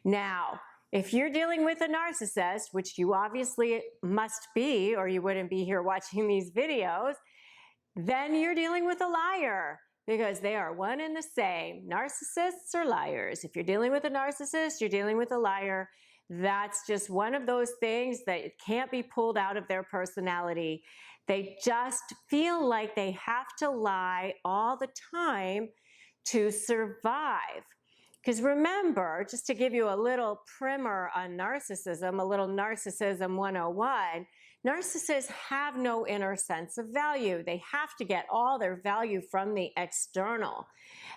Now, if you're dealing with a narcissist, which you obviously must be, or you wouldn't be here watching these videos, then you're dealing with a liar, because they are one and the same. Narcissists are liars. If you're dealing with a narcissist, you're dealing with a liar. That's just one of those things that can't be pulled out of their personality. They just feel like they have to lie all the time to survive. Because remember, just to give you a little primer on narcissism, a little Narcissism 101, narcissists have no inner sense of value. They have to get all their value from the external.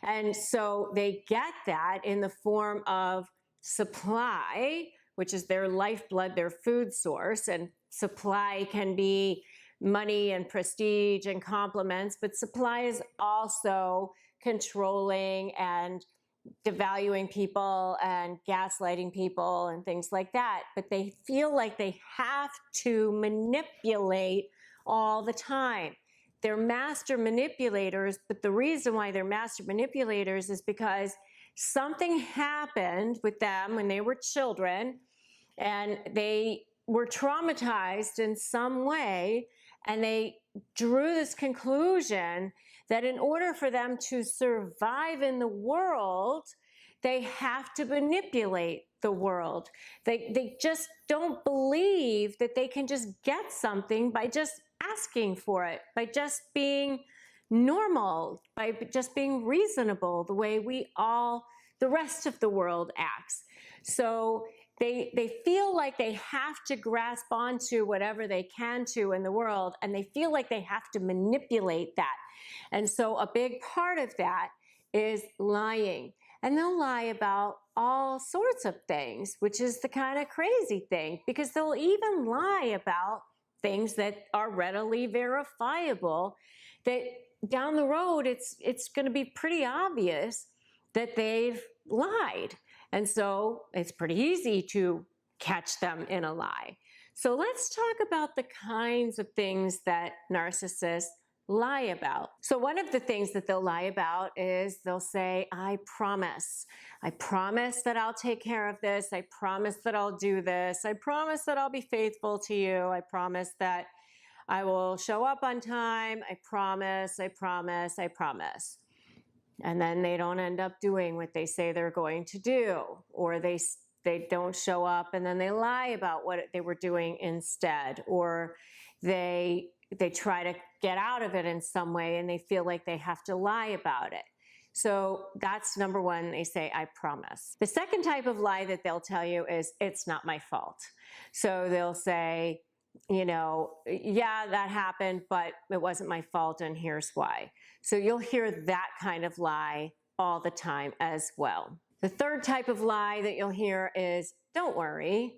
And so they get that in the form of supply, which is their lifeblood, their food source. And supply can be money and prestige and compliments, but supply is also controlling and devaluing people and gaslighting people and things like that. But they feel like they have to manipulate all the time. They're master manipulators, but the reason why they're master manipulators is because something happened with them when they were children and they were traumatized in some way, and they drew this conclusion that in order for them to survive in the world, they have to manipulate the world. They just don't believe that they can just get something by just asking for it, by just being normal, by just being reasonable, the way the rest of the world acts. So they feel like they have to grasp onto whatever they can to in the world, and they feel like they have to manipulate that. And so a big part of that is lying. And they'll lie about all sorts of things, which is the kind of crazy thing, because they'll even lie about things that are readily verifiable, that down the road it's going to be pretty obvious that they've lied. And so it's pretty easy to catch them in a lie. So let's talk about the kinds of things that narcissists lie about. So one of the things that they'll lie about is they'll say, I promise that I'll take care of this. I promise that I'll do this. I promise that I'll be faithful to you. I promise that I will show up on time. I promise, I promise, I promise. And then they don't end up doing what they say they're going to do, or they don't show up and then they lie about what they were doing instead, or they try to get out of it in some way and they feel like they have to lie about it. So that's number one. They say, I promise. The second type of lie that they'll tell you is, it's not my fault. So they'll say, you know, yeah, that happened, but it wasn't my fault, and here's why. So you'll hear that kind of lie all the time as well. The third type of lie that you'll hear is, don't worry.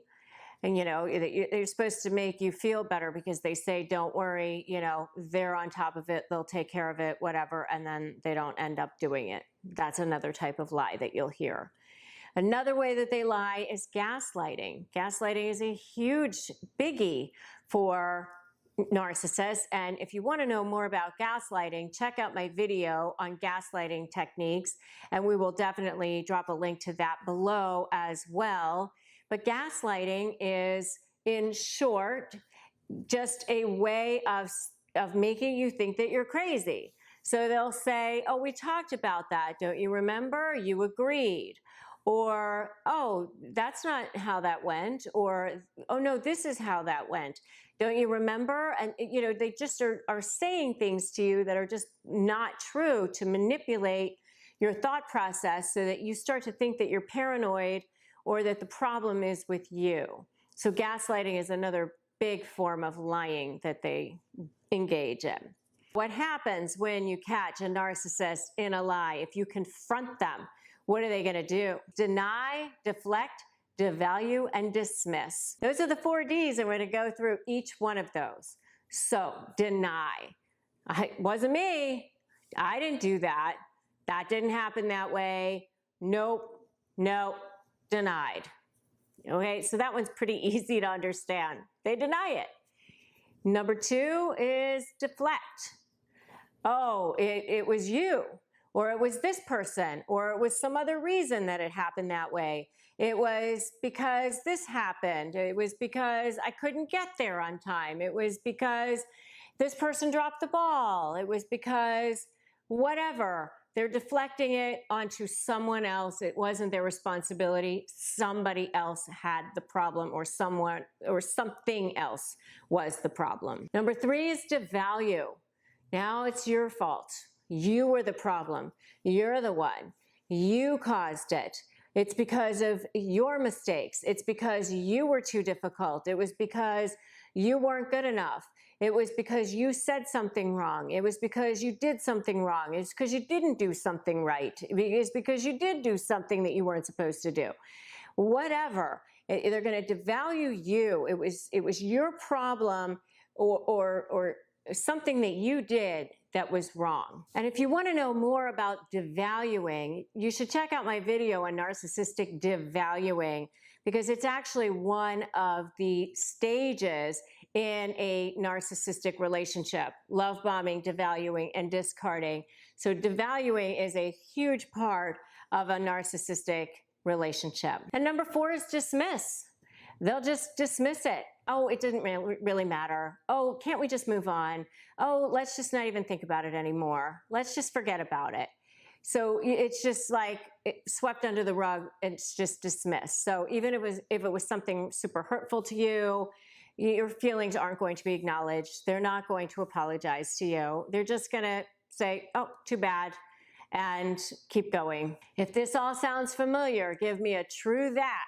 And, you know, they're supposed to make you feel better because they say, don't worry, you know, they're on top of it, they'll take care of it, whatever, and then they don't end up doing it. That's another type of lie that you'll hear. Another way that they lie is gaslighting. Gaslighting is a huge biggie for narcissists. And if you want to know more about gaslighting, check out my video on gaslighting techniques, and we will definitely drop a link to that below as well. But gaslighting is, in short, just a way of making you think that you're crazy. So they'll say, oh, we talked about that. Don't you remember? You agreed. Or, oh, that's not how that went. Or, oh, no, this is how that went. Don't you remember? And, you know, they just are saying things to you that are just not true to manipulate your thought process so that you start to think that you're paranoid or that the problem is with you. So gaslighting is another big form of lying that they engage in. What happens when you catch a narcissist in a lie? If you confront them, what are they going to do? Deny, deflect, devalue, and dismiss. Those are the 4 Ds, and we're going to go through each one of those. So deny. It wasn't me. I didn't do that. That didn't happen that way. Nope. Nope. Denied. Okay, so that one's pretty easy to understand. They deny it. Number 2 is deflect. Oh, it was you. or it was this person, or it was some other reason that it happened that way. It was because this happened. It was because I couldn't get there on time. It was because this person dropped the ball. It was because whatever. They're deflecting it onto someone else. It wasn't their responsibility. Somebody else had the problem, or someone or something else was the problem. Number 3 is devalue. Now it's your fault. You were the problem. You're the one. You caused it. It's because of your mistakes. It's because you were too difficult. It was because you weren't good enough. It was because you said something wrong. It was because you did something wrong. It's because you didn't do something right. It's because you did do something that you weren't supposed to do. Whatever. They're going to devalue you. It was your problem, or something that you did that was wrong. And if you want to know more about devaluing, you should check out my video on narcissistic devaluing, because it's actually one of the stages in a narcissistic relationship: love bombing, devaluing, and discarding. So devaluing is a huge part of a narcissistic relationship. And number 4 is dismiss. They'll just dismiss it. Oh, it didn't really matter. Oh, can't we just move on? Oh, let's just not even think about it anymore. Let's just forget about it. So it's just like swept under the rug, and it's just dismissed. So even if it was something super hurtful to you, your feelings aren't going to be acknowledged. They're not going to apologize to you. They're just going to say, oh, too bad, and keep going. If this all sounds familiar, give me a true that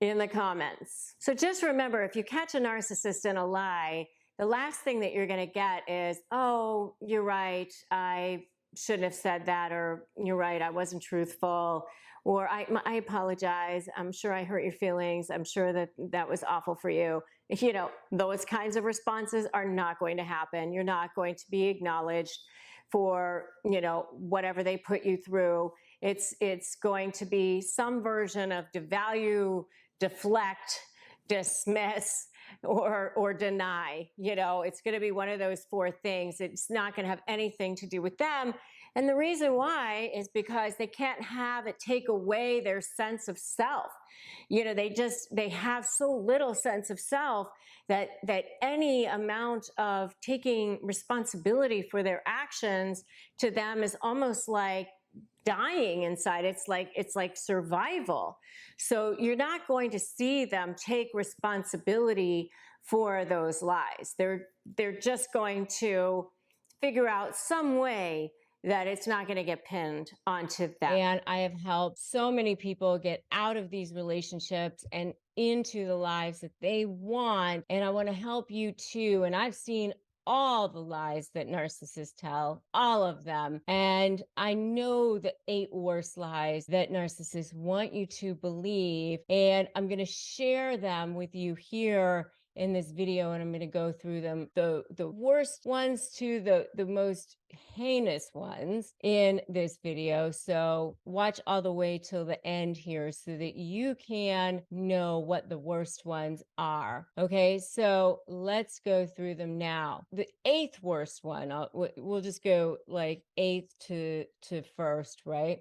in the comments. So just remember, if you catch a narcissist in a lie, the last thing that you're going to get is, oh, you're right, I shouldn't have said that, or you're right, I wasn't truthful, or I apologize, I'm sure I hurt your feelings, I'm sure that was awful for you. You know, those kinds of responses are not going to happen. You're not going to be acknowledged for, you know, whatever they put you through. It's going to be some version of devalue, deflect, dismiss, or deny. You know, it's going to be one of those 4 things. It's not going to have anything to do with them. And the reason why is because they can't have it take away their sense of self. You know, they have so little sense of self that any amount of taking responsibility for their actions to them is almost like dying inside. It's like survival. So you're not going to see them take responsibility for those lies. They're just going to figure out some way that it's not going to get pinned onto them. And I have helped so many people get out of these relationships and into the lives that they want. And I want to help you too. And I've seen all the lies that narcissists tell, all of them. And I know the 8 worst lies that narcissists want you to believe. And I'm going to share them with you here in this video, and I'm going to go through them, the worst ones to the most heinous ones in this video. So watch all the way till the end here so that you can know what the worst ones are. Okay, so let's go through them now. The 8th worst one, we'll just go like 8th to first, right,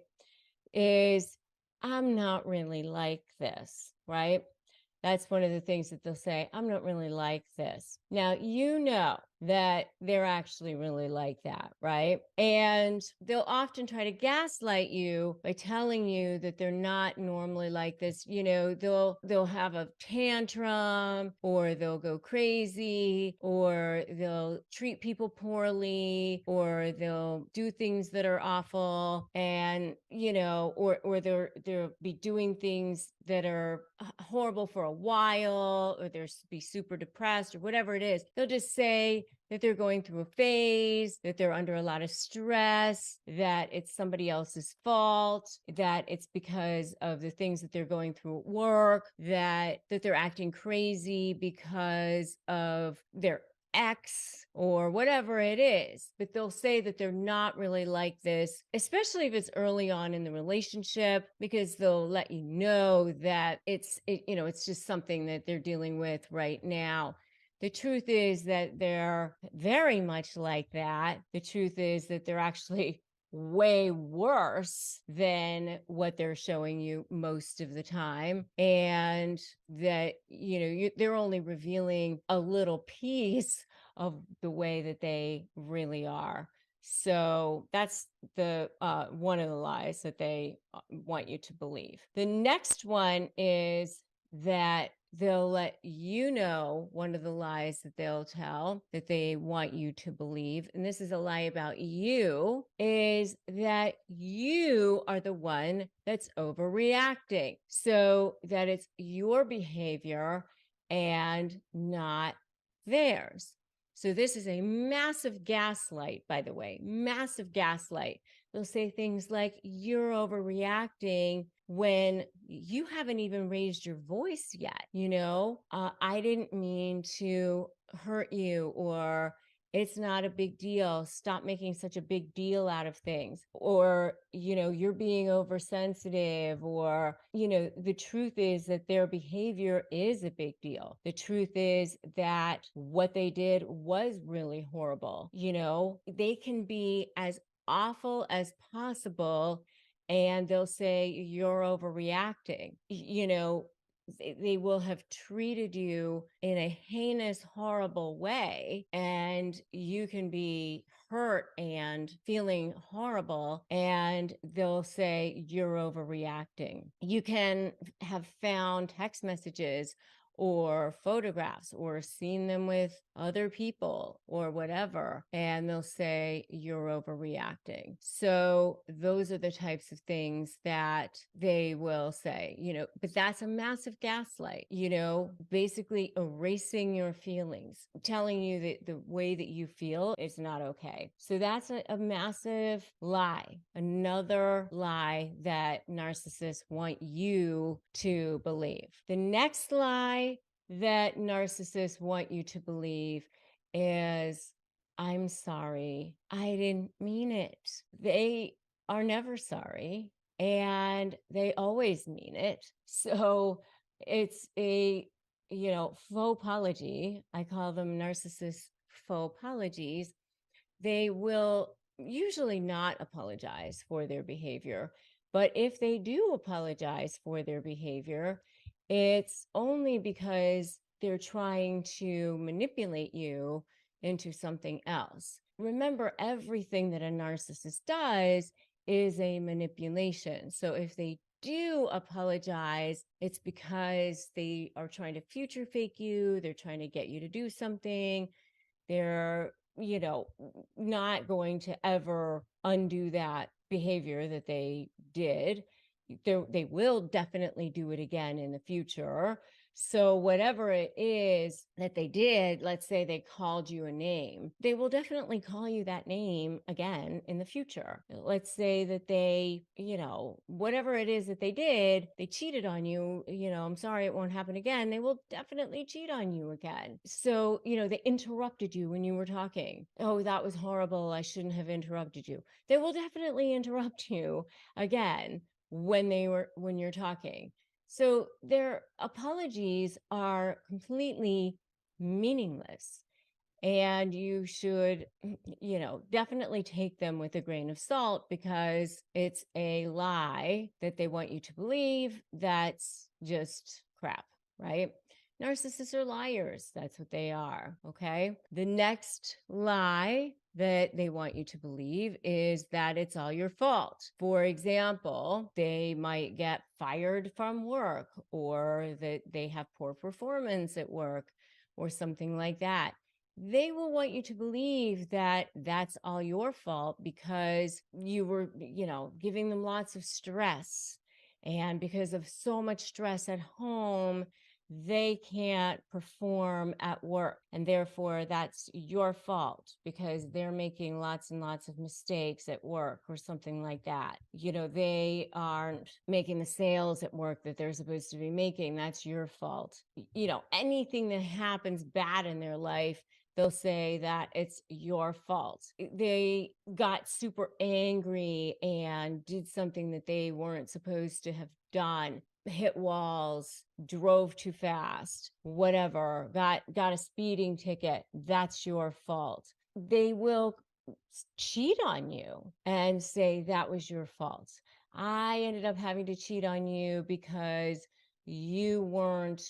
is I'm not really like this, right? That's one of the things that they'll say, I'm not really like this. Now, you know that they're actually really like that, right? And they'll often try to gaslight you by telling you that they're not normally like this. You know, they'll have a tantrum, or they'll go crazy, or they'll treat people poorly, or they'll do things that are awful, and you know, or they'll be doing things that are horrible for a while, or they'll be super depressed, or whatever it is. They'll just say that they're going through a phase, that they're under a lot of stress, that it's somebody else's fault, that it's because of the things that they're going through at work, that they're acting crazy because of their ex or whatever it is. But they'll say that they're not really like this, especially if it's early on in the relationship, because they'll let you know that it's just something that they're dealing with right now. The truth is that they're very much like that. The truth is that they're actually way worse than what they're showing you most of the time, and that they're only revealing a little piece of the way that they really are. So that's the one of the lies that they want you to believe. The next one is that they'll let you know, one of the lies that they'll tell that they want you to believe, and this is a lie about you, is that you are the one that's overreacting. So that it's your behavior and not theirs. So this is a massive gaslight, by the way, massive gaslight. They'll say things like, you're overreacting when you haven't even raised your voice yet. I didn't mean to hurt you, or it's not a big deal. Stop making such a big deal out of things. Or, you're being oversensitive. Or, the truth is that their behavior is a big deal. The truth is that what they did was really horrible. They can be as awful as possible, and they'll say you're overreacting. They will have treated you in a heinous, horrible way, and you can be hurt and feeling horrible, and they'll say you're overreacting. You can have found text messages or photographs or seen them with other people or whatever, and they'll say you're overreacting. So those are the types of things that they will say, but that's a massive gaslight, basically erasing your feelings, telling you that the way that you feel is not okay. So that's a massive lie, another lie that narcissists want you to believe. The next lie that narcissists want you to believe is, I'm sorry, I didn't mean it. They are never sorry, and they always mean it. So it's a, faux apology. I call them narcissist faux apologies. They will usually not apologize for their behavior. But if they do apologize for their behavior, it's only because they're trying to manipulate you into something else. Remember, everything that a narcissist does is a manipulation. So if they do apologize, it's because they are trying to future fake you, they're trying to get you to do something. They're, not going to ever undo that behavior that they did. They will definitely do it again in the future. So whatever it is that they did, let's say they called you a name, they will definitely call you that name again in the future. Let's say that they, whatever it is that they did, they cheated on you, I'm sorry, it won't happen again. They will definitely cheat on you again. So, they interrupted you when you were talking. Oh, that was horrible. I shouldn't have interrupted you. They will definitely interrupt you again when you're talking. So their apologies are completely meaningless, and you should, definitely take them with a grain of salt, because it's a lie that they want you to believe that's just crap, right? Narcissists are liars. That's what they are. Okay. The next lie that they want you to believe is that it's all your fault. For example, they might get fired from work, or that they have poor performance at work, or something like that. They will want you to believe that that's all your fault because you were, giving them lots of stress. And because of so much stress at home, they can't perform at work, and therefore that's your fault because they're making lots and lots of mistakes at work, or something like that. They aren't making the sales at work that they're supposed to be making. That's your fault. Anything that happens bad in their life, they'll say that it's your fault. They got super angry and did something that they weren't supposed to have done, hit walls, drove too fast, whatever, got a speeding ticket. That's your fault. They will cheat on you and say that was your fault. I ended up having to cheat on you because you weren't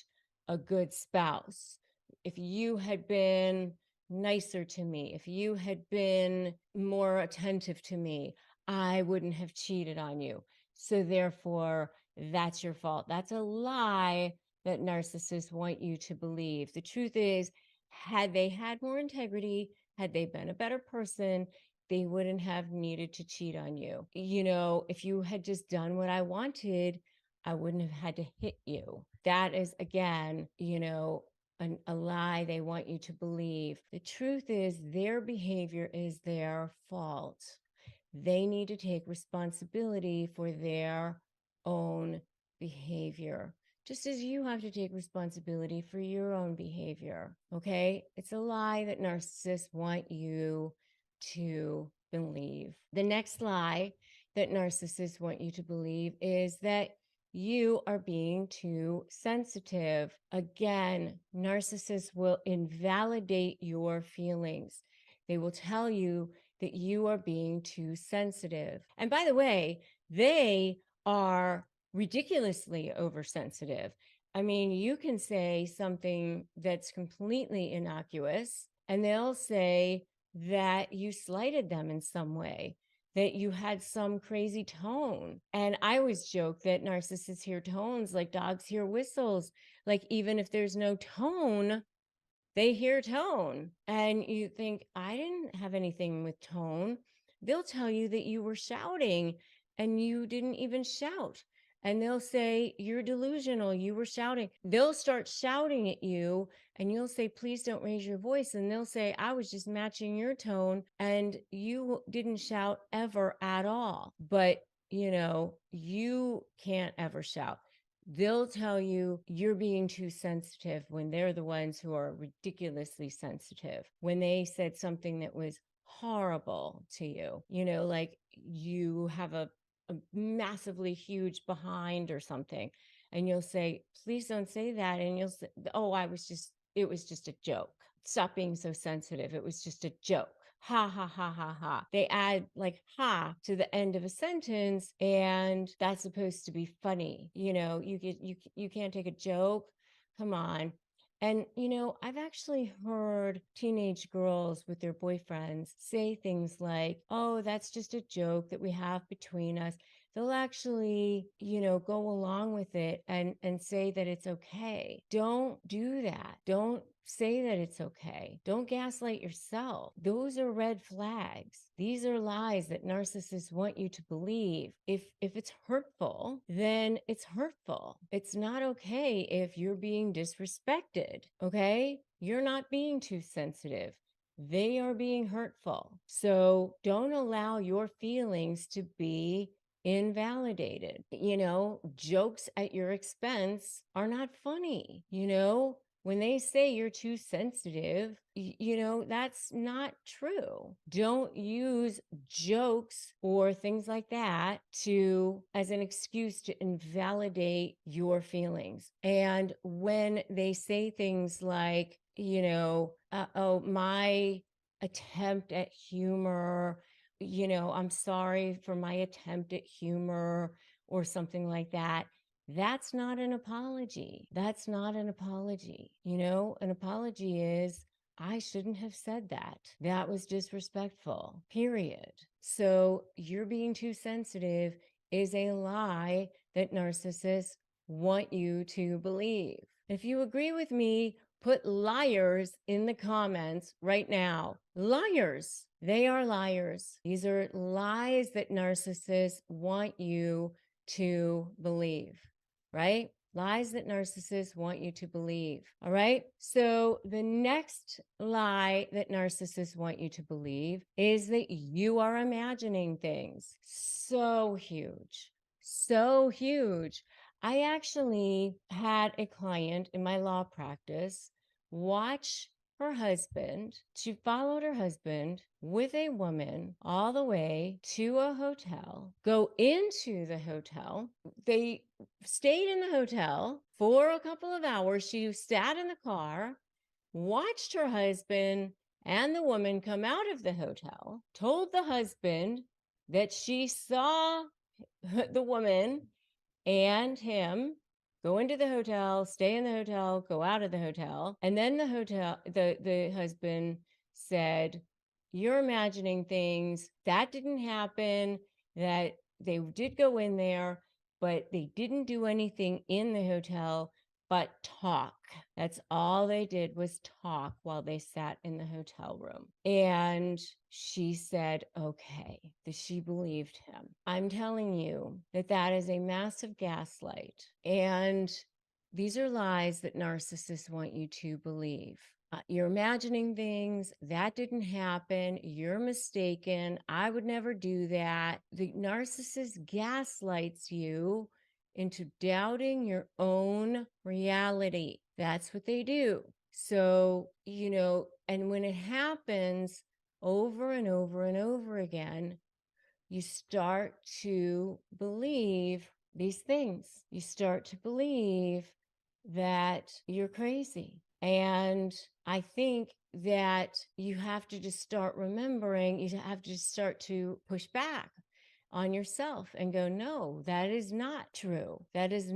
a good spouse. If you had been nicer to me, if you had been more attentive to me, I wouldn't have cheated on you. So therefore, that's your fault. That's a lie that narcissists want you to believe. The truth is, had they had more integrity, had they been a better person, they wouldn't have needed to cheat on you. If you had just done what I wanted, I wouldn't have had to hit you. That is, again, a lie they want you to believe. The truth is, their behavior is their fault. They need to take responsibility for their own behavior, just as you have to take responsibility for your own behavior. Okay? It's a lie that narcissists want you to believe. The next lie that narcissists want you to believe is that you are being too sensitive. Again, narcissists will invalidate your feelings. They will tell you that you are being too sensitive. And by the way, they are ridiculously oversensitive. I mean, you can say something that's completely innocuous, and they'll say that you slighted them in some way, that you had some crazy tone. And I always joke that narcissists hear tones like dogs hear whistles. Like, even if there's no tone, they hear tone. And you think, I didn't have anything with tone. They'll tell you that you were shouting and you didn't even shout. And they'll say, you're delusional. You were shouting. They'll start shouting at you and you'll say, please don't raise your voice. And they'll say, I was just matching your tone and you didn't shout ever at all. But, you can't ever shout. They'll tell you you're being too sensitive when they're the ones who are ridiculously sensitive. When they said something that was horrible to you, like you have a massively huge behind or something, and you'll say, please don't say that. And you'll say, oh, it was just a joke. Stop being so sensitive. It was just a joke. Ha ha ha ha ha. They add like ha to the end of a sentence, and that's supposed to be funny. You can't take a joke. Come on. And I've actually heard teenage girls with their boyfriends say things like, "Oh, that's just a joke that we have between us." They'll actually, go along with it and say that it's okay. Don't do that. Don't say that it's okay. Don't gaslight yourself. Those are red flags. These are lies that narcissists want you to believe. If it's hurtful, then it's hurtful. It's not okay if you're being disrespected, okay? You're not being too sensitive. They are being hurtful. So don't allow your feelings to be invalidated. Jokes at your expense are not funny. When they say you're too sensitive, that's not true. Don't use jokes or things like that as an excuse to invalidate your feelings. And when they say things like, oh, my attempt at humor, I'm sorry for my attempt at humor or something like that. That's not an apology. That's not an apology. An apology is, I shouldn't have said that. That was disrespectful, period. So you're being too sensitive is a lie that narcissists want you to believe. If you agree with me, put liars in the comments right now. Liars. They are liars. These are lies that narcissists want you to believe, right? Lies that narcissists want you to believe. All right. So the next lie that narcissists want you to believe is that you are imagining things. So huge. So huge. I actually had a client in my law practice watch her husband. She followed her husband with a woman all the way to a hotel, go into the hotel. They stayed in the hotel for a couple of hours. She sat in the car, watched her husband and the woman come out of the hotel, told the husband that she saw the woman and him go into the hotel, stay in the hotel, go out of the hotel. And then the husband said, "You're imagining things. That didn't happen. That they did go in there, but they didn't do anything in the hotel but talk." That's all they did, was talk while they sat in the hotel room. And she said, okay, that she believed him. I'm telling you that that is a massive gaslight. And these are lies that narcissists want you to believe. You're imagining things. That didn't happen. You're mistaken. I would never do that. The narcissist gaslights you into doubting your own reality. That's what they do. So, and when it happens over and over and over again, you start to believe these things. You start to believe that you're crazy. And I think that you have to just start remembering, you have to just start to push back on yourself and go, no, that is not true. That is,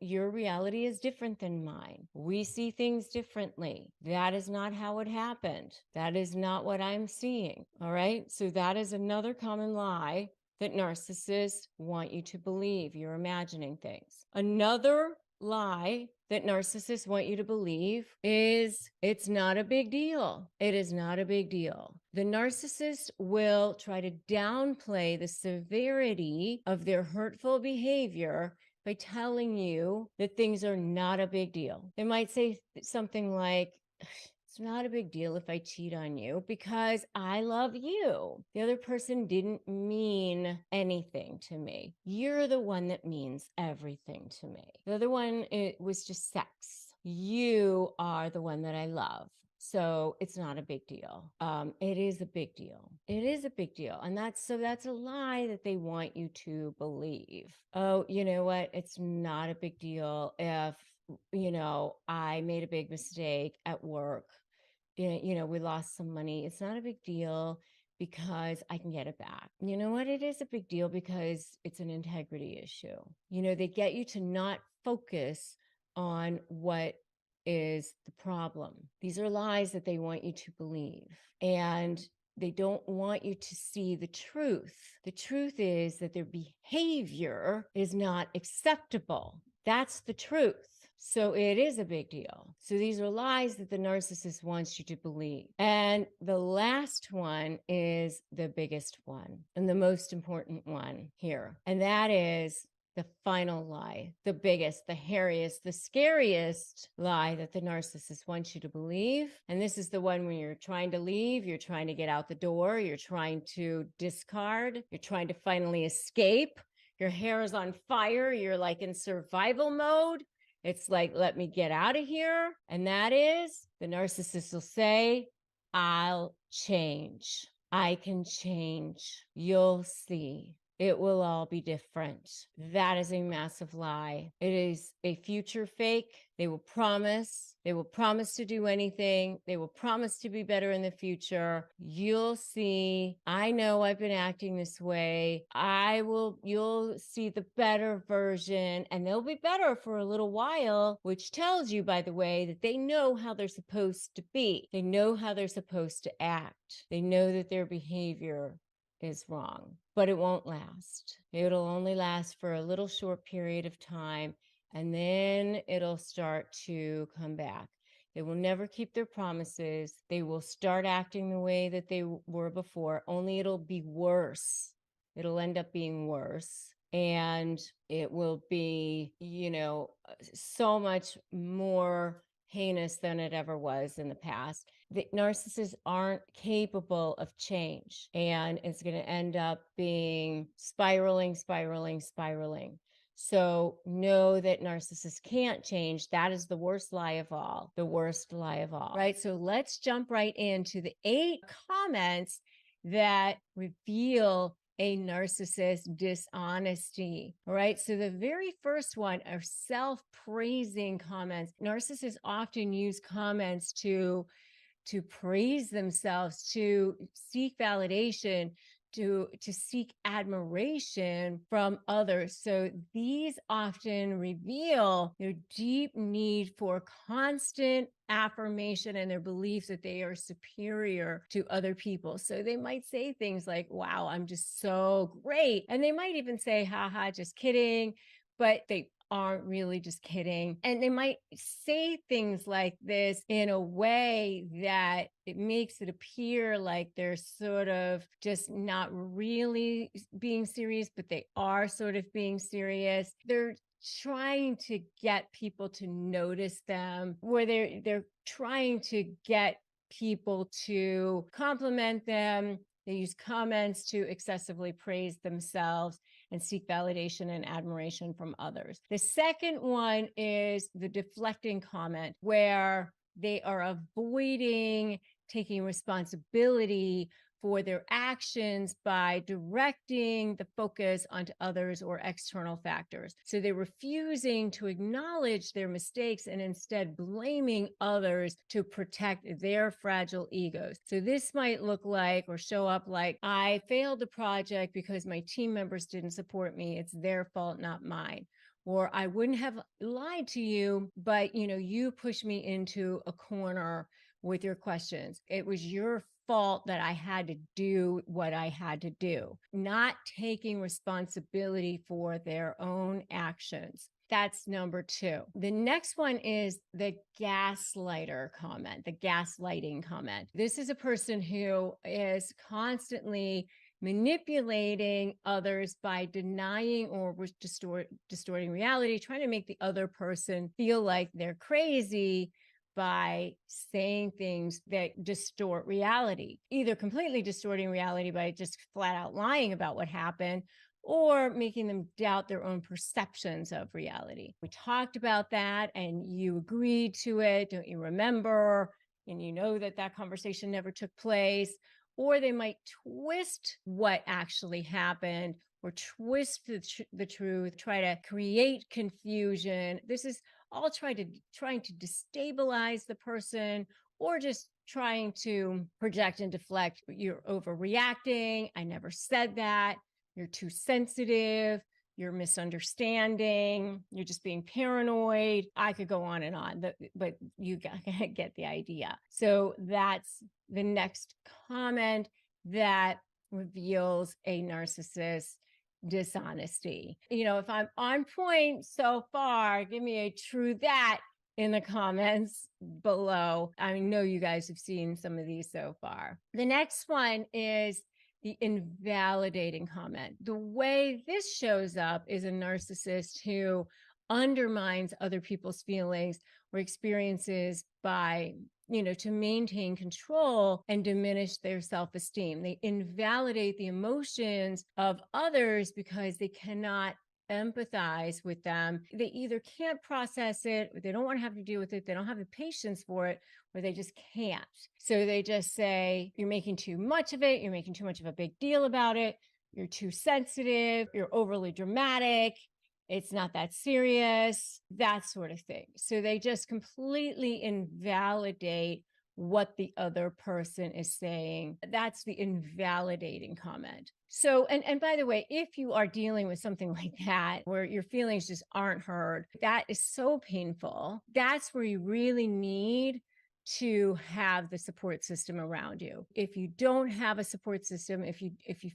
your reality is different than mine. We see things differently. That is not how it happened. That is not what I'm seeing. All right. So that is another common lie that narcissists want you to believe. You're imagining things. Another lie that narcissists want you to believe is it's not a big deal. It is not a big deal. The narcissist will try to downplay the severity of their hurtful behavior by telling you that things are not a big deal. They might say something like, it's not a big deal if I cheat on you because I love you. The other person didn't mean anything to me. You're the one that means everything to me. The other one, it was just sex. You are the one that I love. So it's not a big deal. It is a big deal. It is a big deal. And that's a lie that they want you to believe. Oh, you know what? It's not a big deal if, I made a big mistake at work. We lost some money. It's not a big deal because I can get it back. You know what? It is a big deal because it's an integrity issue. They get you to not focus on what is the problem. These are lies that they want you to believe. And they don't want you to see the truth. The truth is that their behavior is not acceptable. That's the truth. So it is a big deal. So these are lies that the narcissist wants you to believe. And the last one is the biggest one and the most important one here. And that is the final lie, the biggest, the hairiest, the scariest lie that the narcissist wants you to believe. And this is the one when you're trying to leave, you're trying to get out the door, you're trying to discard, you're trying to finally escape. Your hair is on fire. You're like in survival mode. It's like, let me get out of here. And that is, the narcissist will say, I'll change. I can change. You'll see. It will all be different. That is a massive lie. It is a future fake. They will promise. They will promise to do anything. They will promise to be better in the future. You'll see. I know I've been acting this way. You'll see the better version, and they'll be better for a little while, which tells you, by the way, that they know how they're supposed to be. They know how they're supposed to act. They know that their behavior is wrong, but it won't last. It'll only last for a little short period of time, and then it'll start to come back. They will never keep their promises. They will start acting the way that they were before, only it'll be worse. It'll end up being worse. And it will be, so much more heinous than it ever was in the past. The narcissists aren't capable of change, and it's going to end up being spiraling. So know that narcissists can't change. That is the worst lie of all, right? So let's jump right into the 8 comments that reveal a narcissist dishonesty. All right. So the very first one are self-praising comments. Narcissists often use comments to to praise themselves, to seek validation, to seek admiration from others. So these often reveal their deep need for constant affirmation and their beliefs that they are superior to other people. So they might say things like, wow, I'm just so great. And they might even say, haha, just kidding. But they aren't really, just kidding. And they might say things like this in a way that it makes it appear like they're sort of just not really being serious, but they are sort of being serious. They're trying to get people to notice them, where they're trying to get people to compliment them. They use comments to excessively praise themselves and seek validation and admiration from others. The second one is the deflecting comment, where they are avoiding taking responsibility for their actions by directing the focus onto others or external factors. So they're refusing to acknowledge their mistakes and instead blaming others to protect their fragile egos. So this might look like or show up like, I failed the project because my team members didn't support me. It's their fault, not mine. Or I wouldn't have lied to you, but you pushed me into a corner with your questions. It was your fault that I had to do what I had to do, not taking responsibility for their own actions. That's number two. The next one is the gaslighter comment, the gaslighting comment. This is a person who is constantly manipulating others by denying or distorting reality, trying to make the other person feel like they're crazy by saying things that distort reality, either completely distorting reality by just flat out lying about what happened, or making them doubt their own perceptions of reality. We talked about that and you agreed to it. Don't you remember? And you know that conversation never took place. Or they might twist what actually happened or twist the truth, try to create confusion. This is all trying to destabilize the person, or just trying to project and deflect. You're overreacting. I never said that. You're too sensitive. You're misunderstanding. You're just being paranoid. I could go on and on, but you get the idea. So that's the next comment that reveals a narcissist dishonesty. If I'm on point so far, give me a true that in the comments below. I know you guys have seen some of these so far. The next one is the invalidating comment. The way this shows up is a narcissist who undermines other people's feelings or experiences by to maintain control and diminish their self-esteem. They invalidate the emotions of others because they cannot empathize with them. They either can't process it, or they don't want to have to deal with it. They don't have the patience for it, or they just can't. So they just say, you're making too much of it. You're making too much of a big deal about it. You're too sensitive. You're overly dramatic. It's not that serious, that sort of thing. So they just completely invalidate what the other person is saying. That's the invalidating comment. So, and by the way, if you are dealing with something like that, where your feelings just aren't heard, that is so painful. That's where you really need to have the support system around you. If you don't have a support system, if you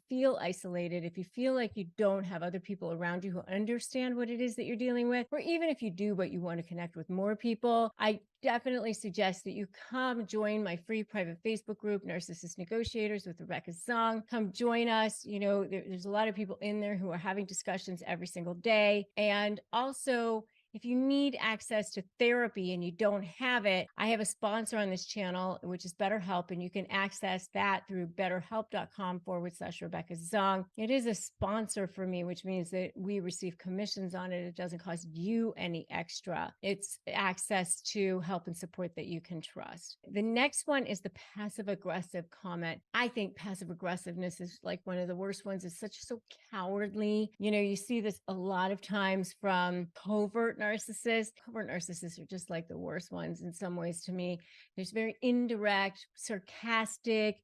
feel isolated, if you feel like you don't have other people around you who understand what it is that you're dealing with, or even if you do, but you want to connect with more people, I definitely suggest that you come join my free private Facebook group, Narcissist Negotiators with Rebecca Zung. Come join us. There's a lot of people in there who are having discussions every single day. And also, if you need access to therapy and you don't have it, I have a sponsor on this channel, which is BetterHelp, and you can access that through betterhelp.com/Rebecca Zung. It is a sponsor for me, which means that we receive commissions on it. It doesn't cost you any extra. It's access to help and support that you can trust. The next one is the passive aggressive comment. I think passive aggressiveness is like one of the worst ones. It's so cowardly. You see this a lot of times from covert narcissists. Covert narcissists are just like the worst ones in some ways to me. There's very indirect, sarcastic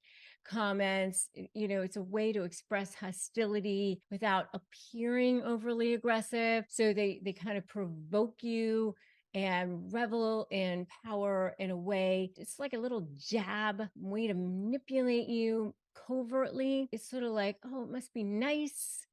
comments. It's a way to express hostility without appearing overly aggressive. So they kind of provoke you and revel in power in a way. It's like a little jab way to manipulate you covertly. It's sort of like, oh, it must be nice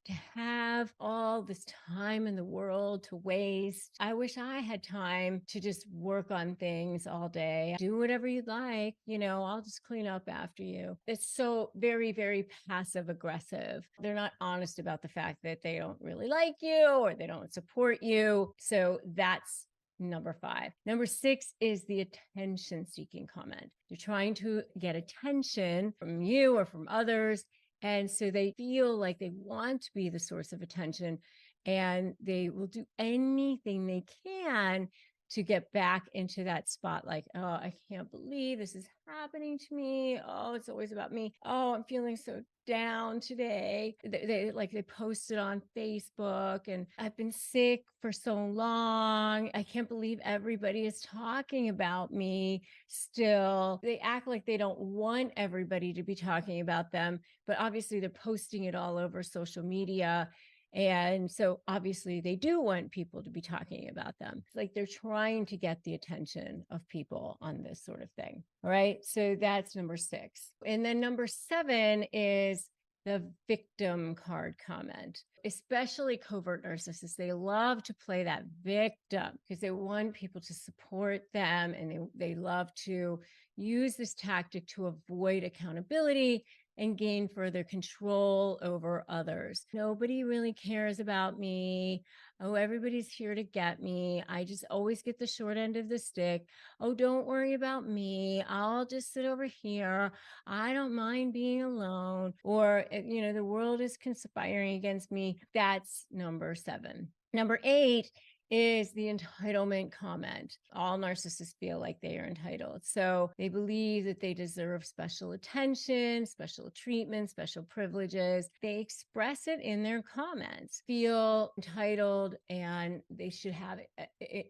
to have all this time in the world to waste. I wish I had time to just work on things all day. Do whatever you'd like. I'll just clean up after you. It's so very, very passive aggressive. They're not honest about the fact that they don't really like you or they don't support you. So that's number 5. Number 6 is the attention seeking comment. They're trying to get attention from you or from others. And so they feel like they want to be the source of attention and they will do anything they can to get back into that spot. Like, oh, I can't believe this is happening to me. Oh, it's always about me. Oh, I'm feeling so down today. They posted on Facebook and I've been sick for so long. I can't believe everybody is talking about me still. They act like they don't want everybody to be talking about them, but obviously they're posting it all over social media. And so obviously they do want people to be talking about them. It's like they're trying to get the attention of people on this sort of thing. All right. So that's number 6. And then number 7 is the victim card comment. Especially covert narcissists, they love to play that victim because they want people to support them and they love to use this tactic to avoid accountability and gain further control over others. Nobody really cares about me. Oh, everybody's here to get me. I just always get the short end of the stick. Oh, don't worry about me. I'll just sit over here. I don't mind being alone. Or, the world is conspiring against me. That's number 7. Number 8 is the entitlement comment. All narcissists feel like they are entitled. So they believe that they deserve special attention, special treatment, special privileges. They express it in their comments, feel entitled, and they should have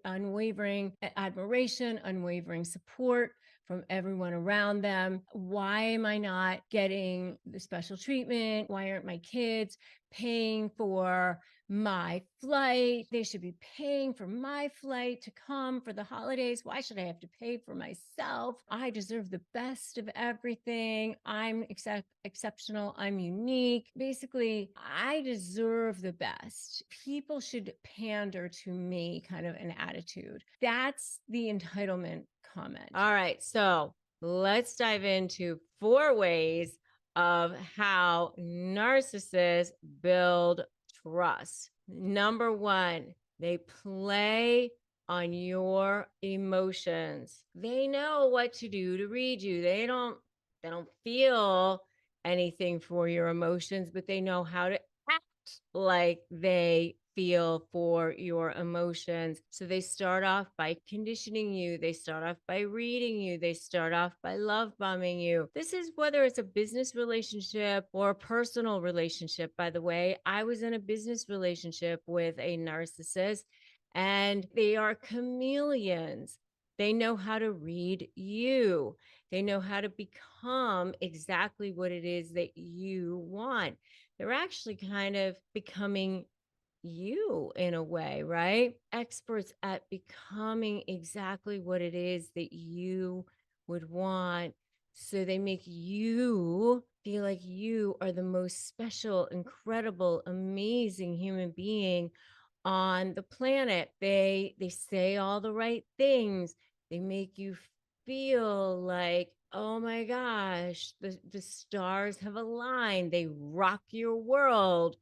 unwavering admiration, unwavering support from everyone around them. Why am I not getting the special treatment? Why aren't my kids paying for my flight? They should be paying for my flight to come for the holidays. Why should I have to pay for myself? I deserve the best of everything. I'm exceptional. I'm unique. Basically, I deserve the best. People should pander to me, kind of an attitude. That's the entitlement comment. All right. So let's dive into 4 ways of how narcissists build trust. Number 1, they play on your emotions. They know what to do to read you. They don't feel anything for your emotions, but they know how to act like they feel for your emotions. So they start off by conditioning you. They start off by reading you. They start off by love bombing you. This is whether it's a business relationship or a personal relationship. By the way, I was in a business relationship with a narcissist and they are chameleons. They know how to read you. They know how to become exactly what it is that you want. They're actually kind of becoming you in a way, right? Experts at becoming exactly what it is that you would want. So they make you feel like you are the most special, incredible, amazing human being on the planet. They say all the right things. They make you feel like, oh my gosh, the stars have aligned. They rock your world.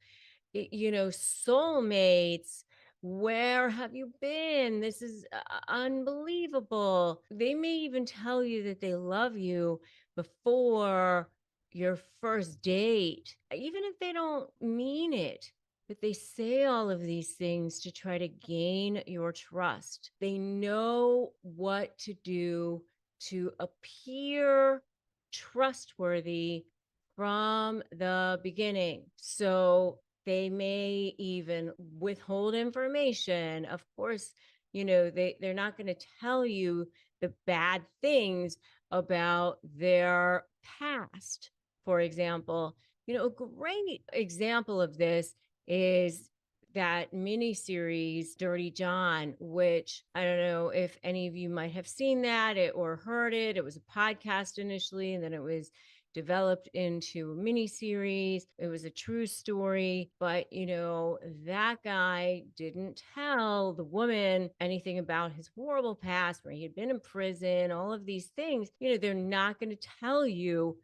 Soulmates, where have you been? This is unbelievable. They may even tell you that they love you before your first date, even if they don't mean it. But they say all of these things to try to gain your trust. They know what to do to appear trustworthy from the beginning. So They may even withhold information. Of course, they're not going to tell you the bad things about their past. For example, a great example of this is that mini series Dirty John, which I don't know if any of you might have seen or heard it. It was a podcast initially, and then it was developed into a mini series. It was a true story, but that guy didn't tell the woman anything about his horrible past, where he had been in prison, all of these things. They're not going to tell you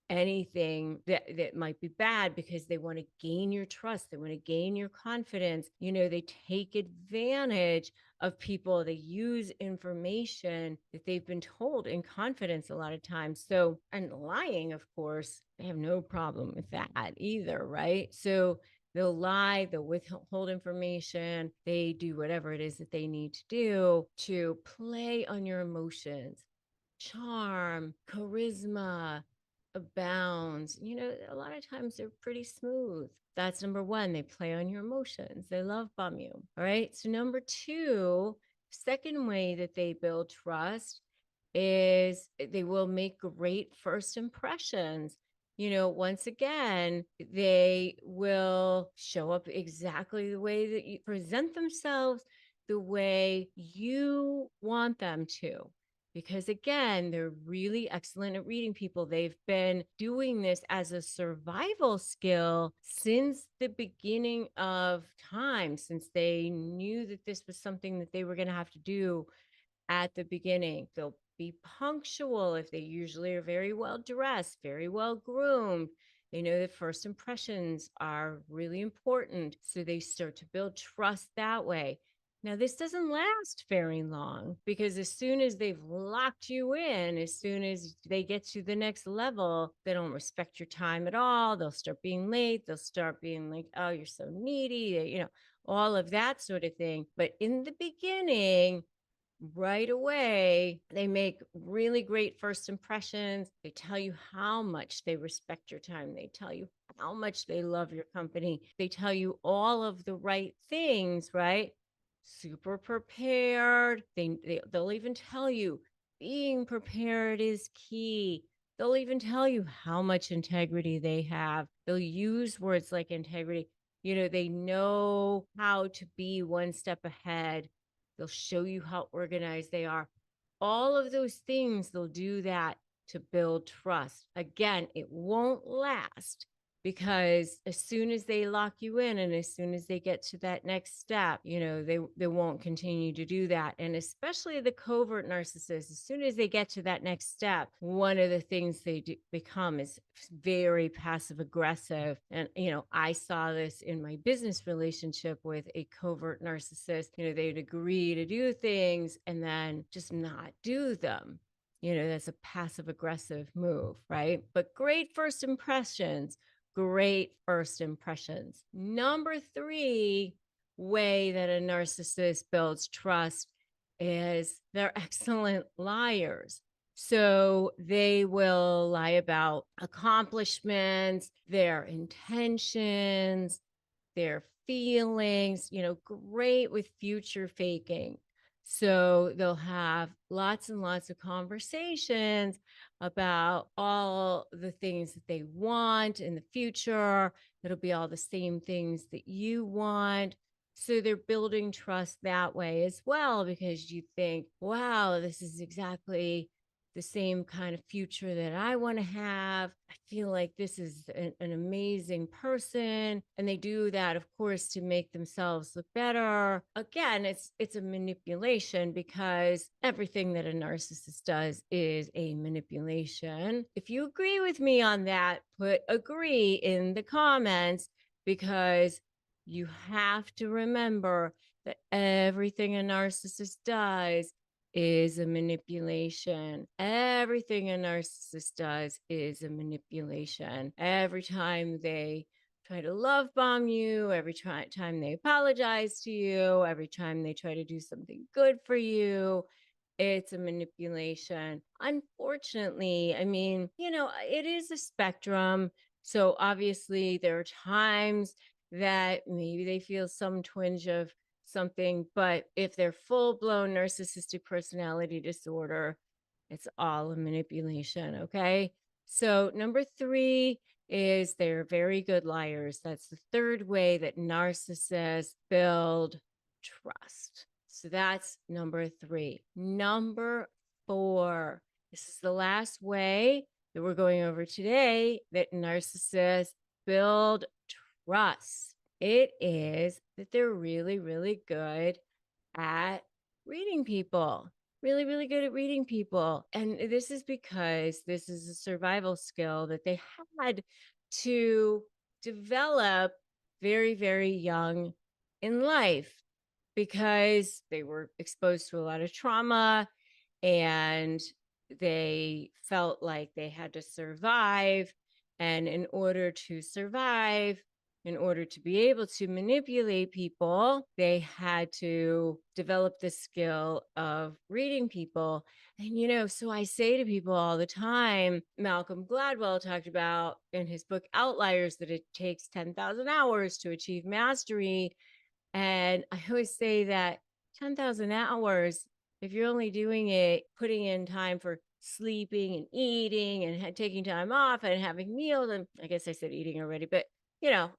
anything that might be bad, because they want to gain your trust, they want to gain your confidence. They take advantage of people. They use information that they've been told in confidence a lot of times. So, and lying, of course, they have no problem with that either, right? So they'll lie, they'll withhold information, they do whatever it is that they need to do to play on your emotions. Charm, charisma abounds. A lot of times they're pretty smooth. That's number one. They play on your emotions. They love bomb you. All right. So, number two, second way that they build trust is they will make great first impressions. Once again, they will show up exactly the way that you present themselves, the way you want them to, because again, they're really excellent at reading people. They've been doing this as a survival skill since the beginning of time, since they knew that this was something that they were going to have to do at the beginning. They'll be punctual if they usually are very well dressed, very well groomed. They know that first impressions are really important. So they start to build trust that way. Now, this doesn't last very long, because as soon as they've locked you in, as soon as they get to the next level, they don't respect your time at all. They'll start being late. They'll start being like, oh, you're so needy, all of that sort of thing. But in the beginning, right away, they make really great first impressions. They tell you how much they respect your time. They tell you how much they love your company. They tell you all of the right things, right? Super prepared. They'll even tell you being prepared is key. They'll even tell you how much integrity they have. They'll use words like integrity. They know how to be one step ahead. They'll show you how organized they are. All of those things, they'll do that to build trust. Again, it won't last, because as soon as they lock you in and as soon as they get to that next step, they won't continue to do that. And especially the covert narcissists, as soon as they get to that next step, one of the things they become is very passive aggressive. And I saw this in my business relationship with a covert narcissist. They'd agree to do things and then just not do them. That's a passive aggressive move, right? But great first impressions. Number three way that a narcissist builds trust is they're excellent liars. So they will lie about accomplishments, their intentions, their feelings, great with future faking. So they'll have lots and lots of conversations about all the things that they want in the future. It'll be all the same things that you want. So they're building trust that way as well, because you think, wow, this is exactly the same kind of future that I want to have. I feel like this is an amazing person. And they do that, of course, to make themselves look better. Again, it's a manipulation, because everything that a narcissist does is a manipulation. If you agree with me on that, put agree in the comments, because you have to remember that everything a narcissist does is a manipulation. Everything a narcissist does is a manipulation. Every time they try to love bomb you, every time they apologize to you, every time they try to do something good for you, it's a manipulation. Unfortunately, I mean, it is a spectrum. So obviously, there are times that maybe they feel some twinge of something, but if they're full-blown narcissistic personality disorder, it's all a manipulation, okay? So number 3 is they're very good liars. That's the third way that narcissists build trust. So that's number 3. Number 4, this is the last way that we're going over today that narcissists build trust. It is that they're really, really good at reading people. Really, really good at reading people. And this is because this is a survival skill that they had to develop very, very young in life because they were exposed to a lot of trauma and they felt like they had to survive. And in order to survive, in order to be able to manipulate people, they had to develop the skill of reading people. And, so I say to people all the time, Malcolm Gladwell talked about in his book Outliers that it takes 10,000 hours to achieve mastery. And I always say that 10,000 hours, if you're only doing it, putting in time for sleeping and eating and taking time off and having meals, and I guess I said eating already, but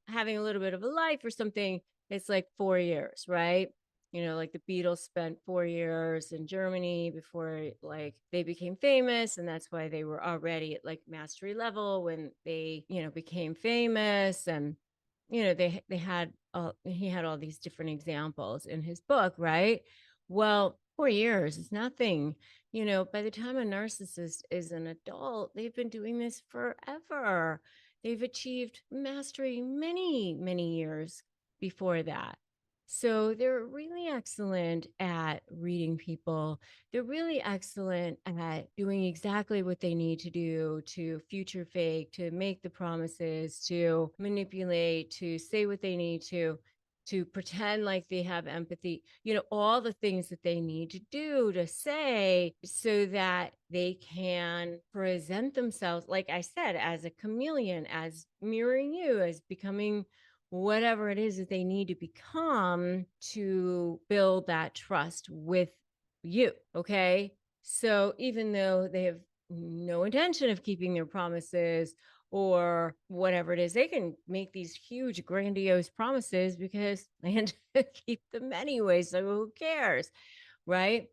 having a little bit of a life or something, it's like 4 years, right? Like the Beatles spent 4 years in Germany before like they became famous. And that's why they were already at like mastery level when they, became famous. And they had he had all these different examples in his book, right? Well, 4 years is nothing. By the time a narcissist is an adult, they've been doing this forever. They've achieved mastery many, many years before that. So they're really excellent at reading people. They're really excellent at doing exactly what they need to do to future fake, to make the promises, to manipulate, to say what they need to pretend like they have empathy, all the things that they need to do to say so that they can present themselves, like I said, as a chameleon, as mirroring you, as becoming whatever it is that they need to become to build that trust with you. Okay. So even though they have no intention of keeping their promises or whatever it is, they can make these huge, grandiose promises because they had to keep them anyway. So who cares? Right.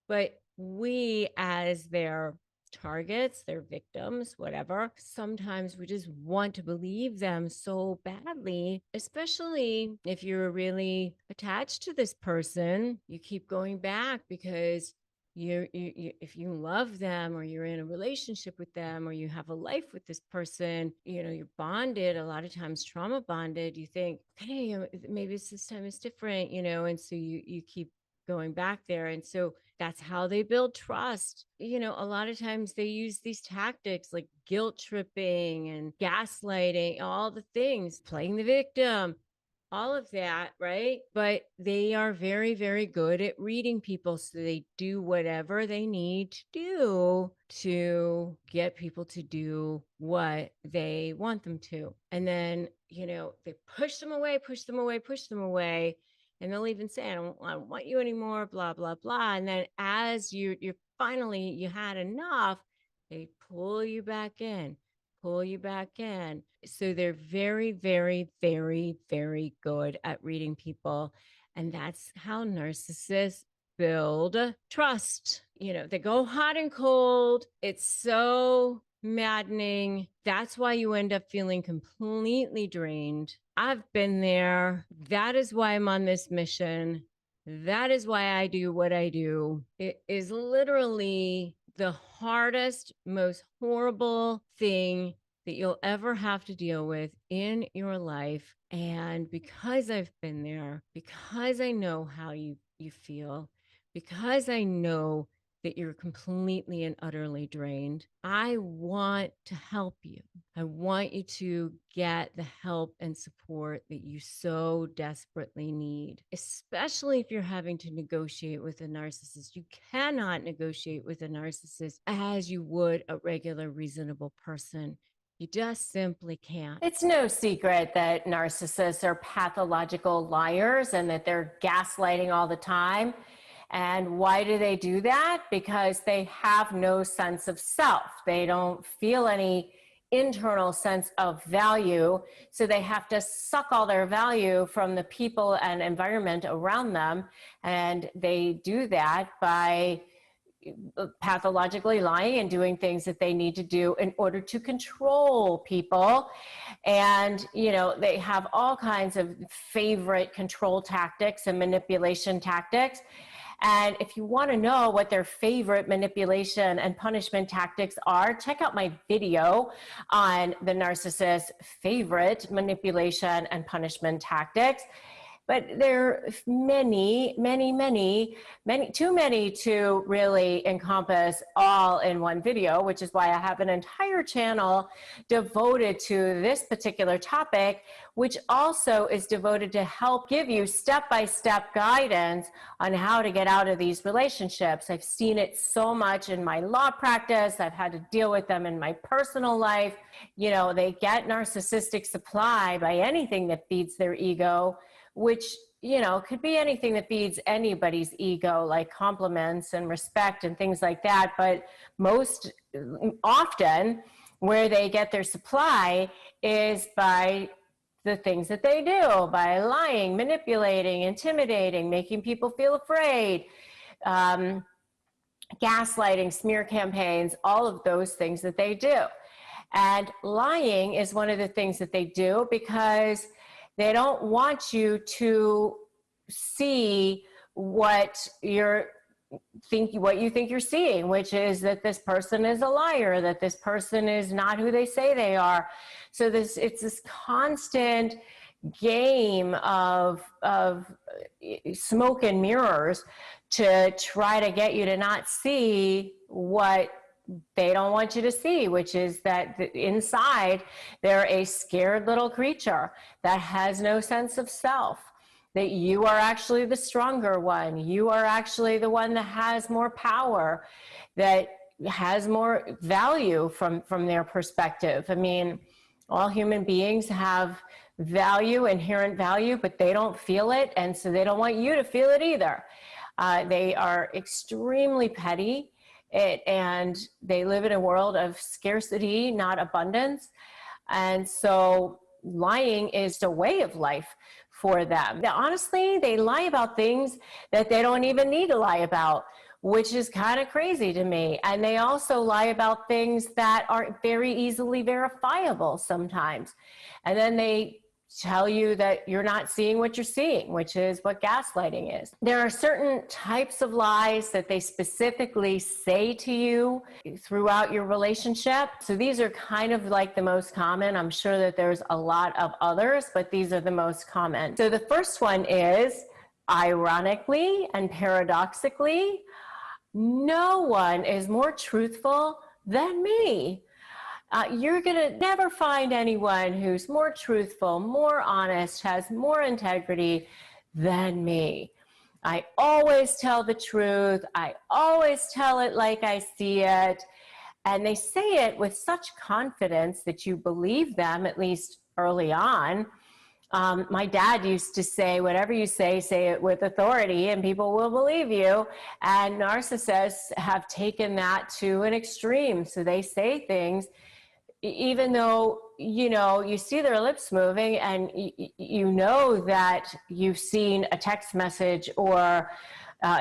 But we, as their targets, their victims, whatever, sometimes we just want to believe them so badly, especially if you're really attached to this person. You keep going back because if you love them or you're in a relationship with them or you have a life with this person, you're bonded, a lot of times trauma bonded. You think, hey, maybe this time is different, and so you keep going back there. And so that's how they build trust. A lot of times they use these tactics like guilt tripping and gaslighting, all the things, playing the victim, all of that, right? But they are very, very good at reading people. So they do whatever they need to do to get people to do what they want them to. And then, they push them away, push them away, push them away. And they'll even say, I don't want you anymore, blah, blah, blah. And then as you're finally, you had enough, they pull you back in, pull you back in. So they're very, very, very, very good at reading people. And that's how narcissists build trust. They go hot and cold. It's so maddening. That's why you end up feeling completely drained. I've been there. That is why I'm on this mission. That is why I do what I do. It is literally the hardest, most horrible thing that you'll ever have to deal with in your life. And because I've been there, because I know how you feel, because I know that you're completely and utterly drained, I want to help you. I want you to get the help and support that you so desperately need, especially if you're having to negotiate with a narcissist. You cannot negotiate with a narcissist as you would a regular, reasonable person. You just simply can't. It's no secret that narcissists are pathological liars and that they're gaslighting all the time. And why do they do that? Because they have no sense of self. They don't feel any internal sense of value. So they have to suck all their value from the people and environment around them. And they do that by pathologically lying and doing things that they need to do in order to control people. And, you know, they have all kinds of favorite control tactics and manipulation tactics. And if you want to know what their favorite manipulation and punishment tactics are, check out my video on the narcissist's favorite manipulation and punishment tactics. But there are many, too many to really encompass all in one video, which is why I have an entire channel devoted to this particular topic, which also is devoted to help give you step-by-step guidance on how to get out of these relationships. I've seen it so much in my law practice. I've had to deal with them in my personal life. You know, they get narcissistic supply by anything that feeds their ego, which, you know, could be anything that feeds anybody's ego, like compliments and respect and things like that. But most often where they get their supply is by the things that they do, by lying, manipulating, intimidating, making people feel afraid, gaslighting, smear campaigns, all of those things that they do. And lying is one of the things that they do because they don't want you to see what you think you're seeing, which is that this person is a liar, that this person is not who they say they are. So it's this constant game of smoke and mirrors to try to get you to not see what they don't want you to see, which is that inside they're a scared little creature that has no sense of self, that you are actually the stronger one. You are actually the one that has more power, that has more value from their perspective. I mean, all human beings have value, inherent value, but they don't feel it. And so they don't want you to feel it either. They are extremely petty. And they live in a world of scarcity, not abundance. And so lying is a way of life for them. Now, honestly, they lie about things that they don't even need to lie about, which is kind of crazy to me. And they also lie about things that aren't very easily verifiable sometimes. And then they tell you that you're not seeing what you're seeing, which is what gaslighting is. There are certain types of lies that they specifically say to you throughout your relationship. So these are kind of like the most common. I'm sure that there's a lot of others, but these are the most common. So the first one is, ironically and paradoxically, no one is more truthful than me. You're gonna never find anyone who's more truthful, more honest, has more integrity than me. I always tell the truth. I always tell it like I see it. And they say it with such confidence that you believe them, at least early on. My dad used to say, whatever you say it with authority and people will believe you. And narcissists have taken that to an extreme. So they say things even though, you know, you see their lips moving and you know that you've seen a text message or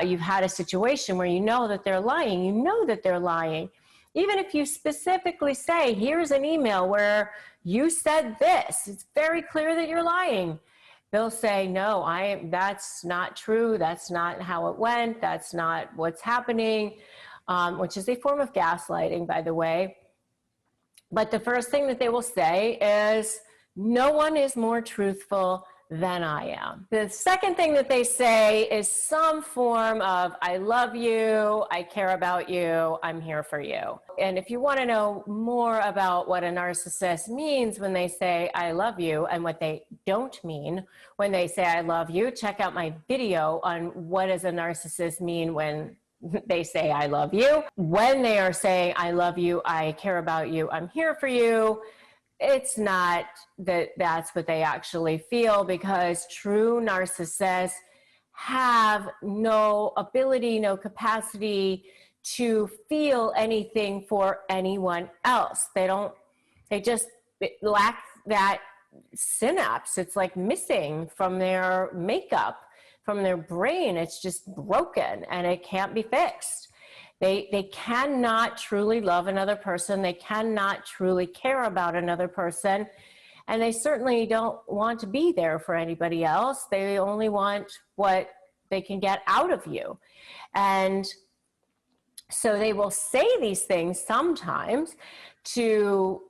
you've had a situation where you know that they're lying. You know that they're lying. Even if you specifically say, here's an email where you said this, it's very clear that you're lying. They'll say, no, that's not true. That's not how it went. That's not what's happening, which is a form of gaslighting, by the way. But the first thing that they will say is, no one is more truthful than I am. The second thing that they say is some form of, I love you, I care about you, I'm here for you. And if you want to know more about what a narcissist means when they say, I love you, and what they don't mean when they say, I love you, check out my video on what does a narcissist mean when they say, I love you. When they are saying, I love you, I care about you, I'm here for you, it's not that that's what they actually feel, because true narcissists have no ability, no capacity to feel anything for anyone else. They just lack that synapse. It's like missing from their makeup, from their brain. It's just broken and it can't be fixed. They cannot truly love another person. They cannot truly care about another person. And they certainly don't want to be there for anybody else. They only want what they can get out of you. And so they will say these things sometimes to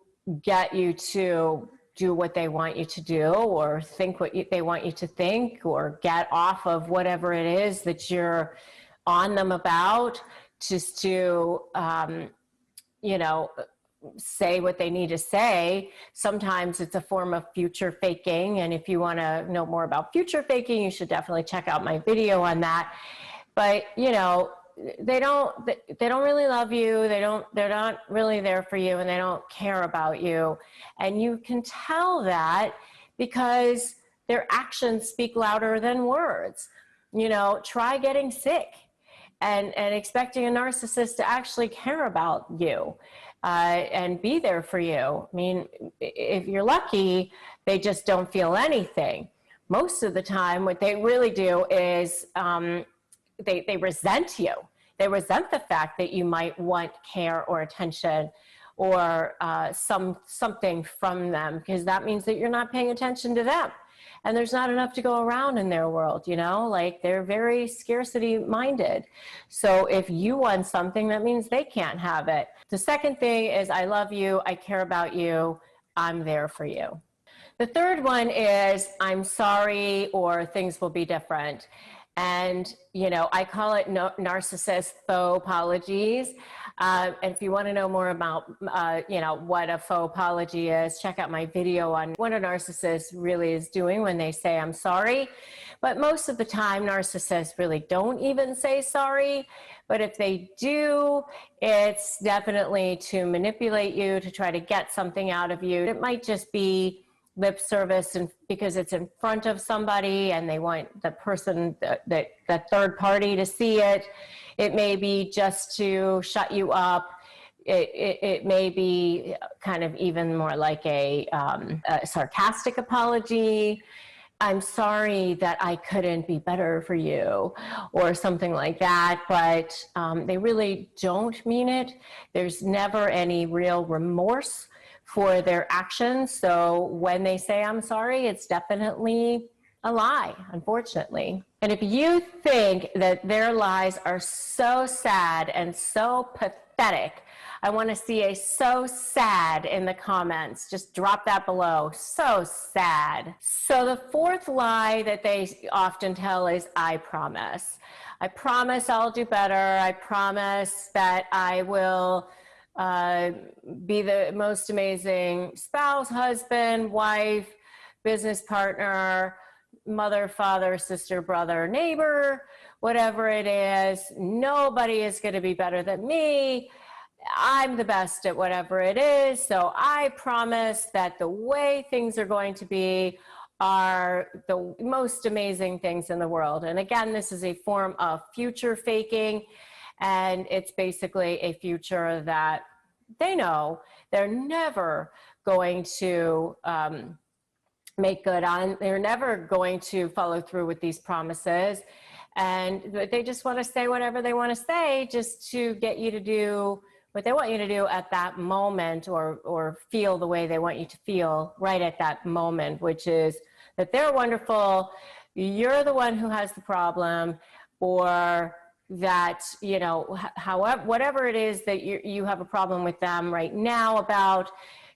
get you to do what they want you to do, or think what they want you to think, or get off of whatever it is that you're on them about, just to, you know, say what they need to say. Sometimes it's a form of future faking. And if you want to know more about future faking, you should definitely check out my video on that. But, you know, they don't really love you. They're not really there for you, and they don't care about you. And you can tell that because their actions speak louder than words. You know, try getting sick and expecting a narcissist to actually care about you and be there for you. I mean, if you're lucky, they just don't feel anything. Most of the time, what they really do is they resent you. They resent the fact that you might want care or attention or something from them, because that means that you're not paying attention to them. And there's not enough to go around in their world, you know, like they're very scarcity minded. So if you want something, that means they can't have it. The second thing is, I love you, I care about you, I'm there for you. The third one is, I'm sorry, or things will be different. And, you know, I call it narcissist faux apologies. And if you want to know more about, you know, what a faux apology is, check out my video on what a narcissist really is doing when they say, I'm sorry. But most of the time, narcissists really don't even say sorry. But if they do, it's definitely to manipulate you, to try to get something out of you. It might just be lip service, and because it's in front of somebody and they want the person, that third party, to see it. It may be just to shut you up. It may be kind of even more like a sarcastic apology. I'm sorry that I couldn't be better for you, or something like that, but they really don't mean it. There's never any real remorse for their actions. So when they say I'm sorry, it's definitely a lie, unfortunately. And if you think that their lies are so sad and so pathetic, I want to see a "so sad" in the comments. Just drop that below. So sad. So the fourth lie that they often tell is, I promise. I promise I'll do better. I promise that I will be the most amazing spouse, husband, wife, business partner, mother, father, sister, brother, neighbor, whatever it is. Nobody is going to be better than me. I'm the best at whatever it is. So I promise that the way things are going to be are the most amazing things in the world. And again, this is a form of future faking. And it's basically a future that they know they're never going to make good on. They're never going to follow through with these promises. And they just want to say whatever they want to say, just to get you to do what they want you to do at that moment, or feel the way they want you to feel right at that moment, which is that they're wonderful, you're the one who has the problem, or that, you know, however, whatever it is that you have a problem with them right now about,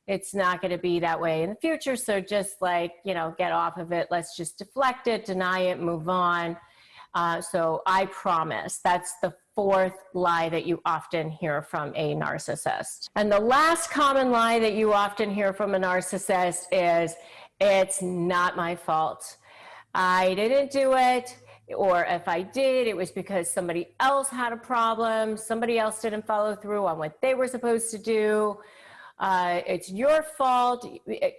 it's not going to be that way in the future. So just, like, you know, get off of it. Let's just deflect it, deny it, move on. So I promise. That's the fourth lie that you often hear from a narcissist. And the last common lie that you often hear from a narcissist is, it's not my fault. I didn't do it. Or if I did, it was because somebody else had a problem. Somebody else didn't follow through on what they were supposed to do. It's your fault.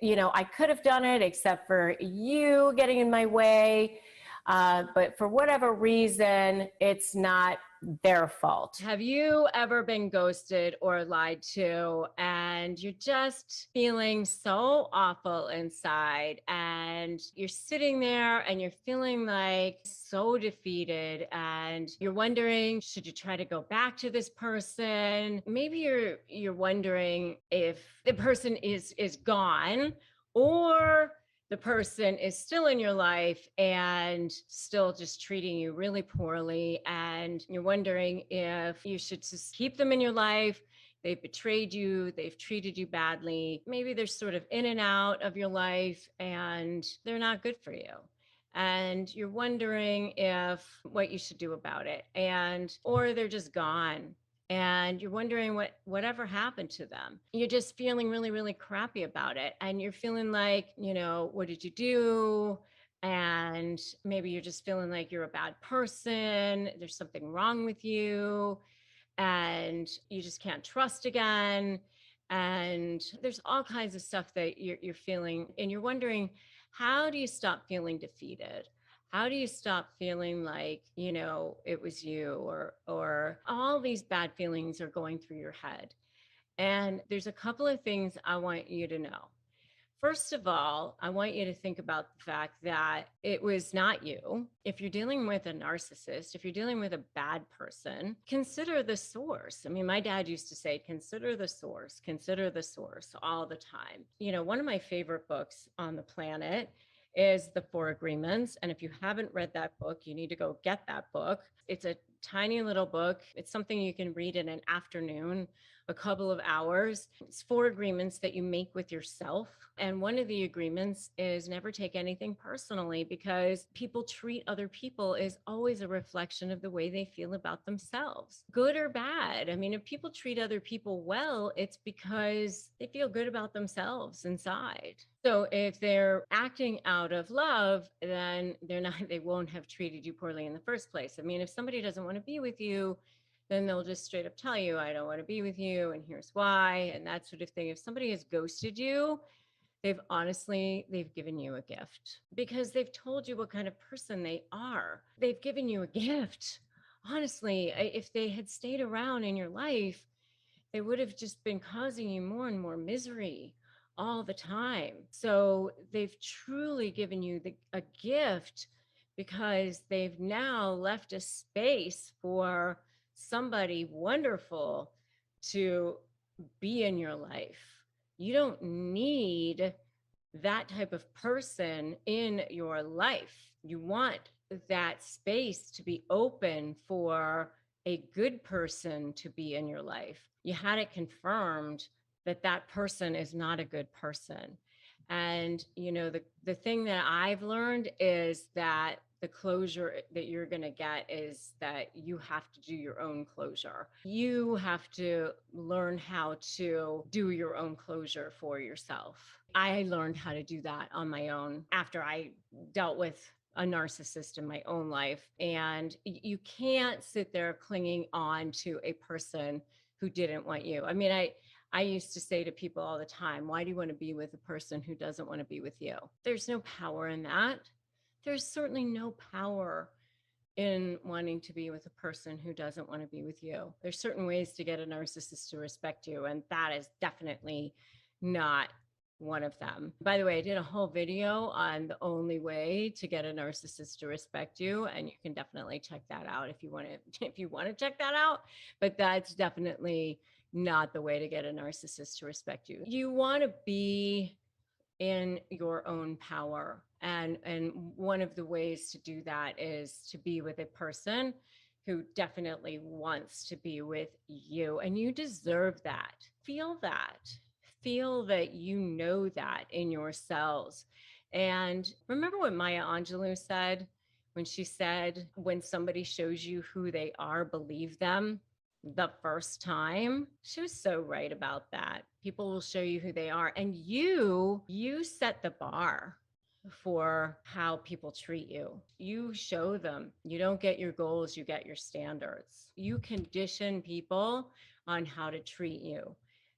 You know, I could have done it except for you getting in my way. But for whatever reason, it's not their fault. Have you ever been ghosted or lied to and you're just feeling so awful inside and you're sitting there and you're feeling like so defeated and you're wondering, should you try to go back to this person? Maybe you're wondering if the person is gone, or the person is still in your life and still just treating you really poorly. And you're wondering if you should just keep them in your life. They've betrayed you, they've treated you badly. Maybe they're sort of in and out of your life and they're not good for you. And you're wondering if what you should do about it. And or they're just gone and you're wondering whatever happened to them. You're just feeling really, really crappy about it. And you're feeling like, you know, what did you do? And maybe you're just feeling like you're a bad person. There's something wrong with you and you just can't trust again. And there's all kinds of stuff that you're feeling, and you're wondering, how do you stop feeling defeated? How do you stop feeling like, you know, it was you, or all these bad feelings are going through your head? And there's a couple of things I want you to know. First of all, I want you to think about the fact that it was not you. If you're dealing with a narcissist, if you're dealing with a bad person, consider the source. I mean, my dad used to say, consider the source all the time. You know, one of my favorite books on the planet is The Four Agreements. And if you haven't read that book, you need to go get that book. It's a tiny little book. It's something you can read in an afternoon, a couple of hours. It's 4 agreements that you make with yourself. And one of the agreements is never take anything personally, because people treat other people is always a reflection of the way they feel about themselves, good or bad. I mean, if people treat other people well, it's because they feel good about themselves inside. So if they're acting out of love, then they won't have treated you poorly in the first place. I mean, if somebody doesn't want to be with you, then they'll just straight up tell you, I don't want to be with you, and here's why, and that sort of thing. If somebody has ghosted you, they've given you a gift, because they've told you what kind of person they are. They've given you a gift. Honestly, if they had stayed around in your life, they would have just been causing you more and more misery all the time. So they've truly given you a gift, because they've now left a space for somebody wonderful to be in your life. You don't need that type of person in your life. You want that space to be open for a good person to be in your life. You had it confirmed that that person is not a good person. And, you know, the thing that I've learned is that the closure that you're going to get is that you have to do your own closure. You have to learn how to do your own closure for yourself. I learned how to do that on my own after I dealt with a narcissist in my own life. And you can't sit there clinging on to a person who didn't want you. I mean, I used to say to people all the time, why do you want to be with a person who doesn't want to be with you? There's no power in that. There's certainly no power in wanting to be with a person who doesn't want to be with you. There's certain ways to get a narcissist to respect you, and that is definitely not one of them. By the way, I did a whole video on the only way to get a narcissist to respect you, and you can definitely check that out if you want to check that out. But that's definitely not the way to get a narcissist to respect you. You want to be in your own power. And one of the ways to do that is to be with a person who definitely wants to be with you, and you deserve that. Feel that you know that in yourselves. And remember what Maya Angelou said when she said, when somebody shows you who they are, believe them the first time. She was so right about that. People will show you who they are, and you set the bar for how people treat you. You show them. You don't get your goals, you get your standards. You condition people on how to treat you.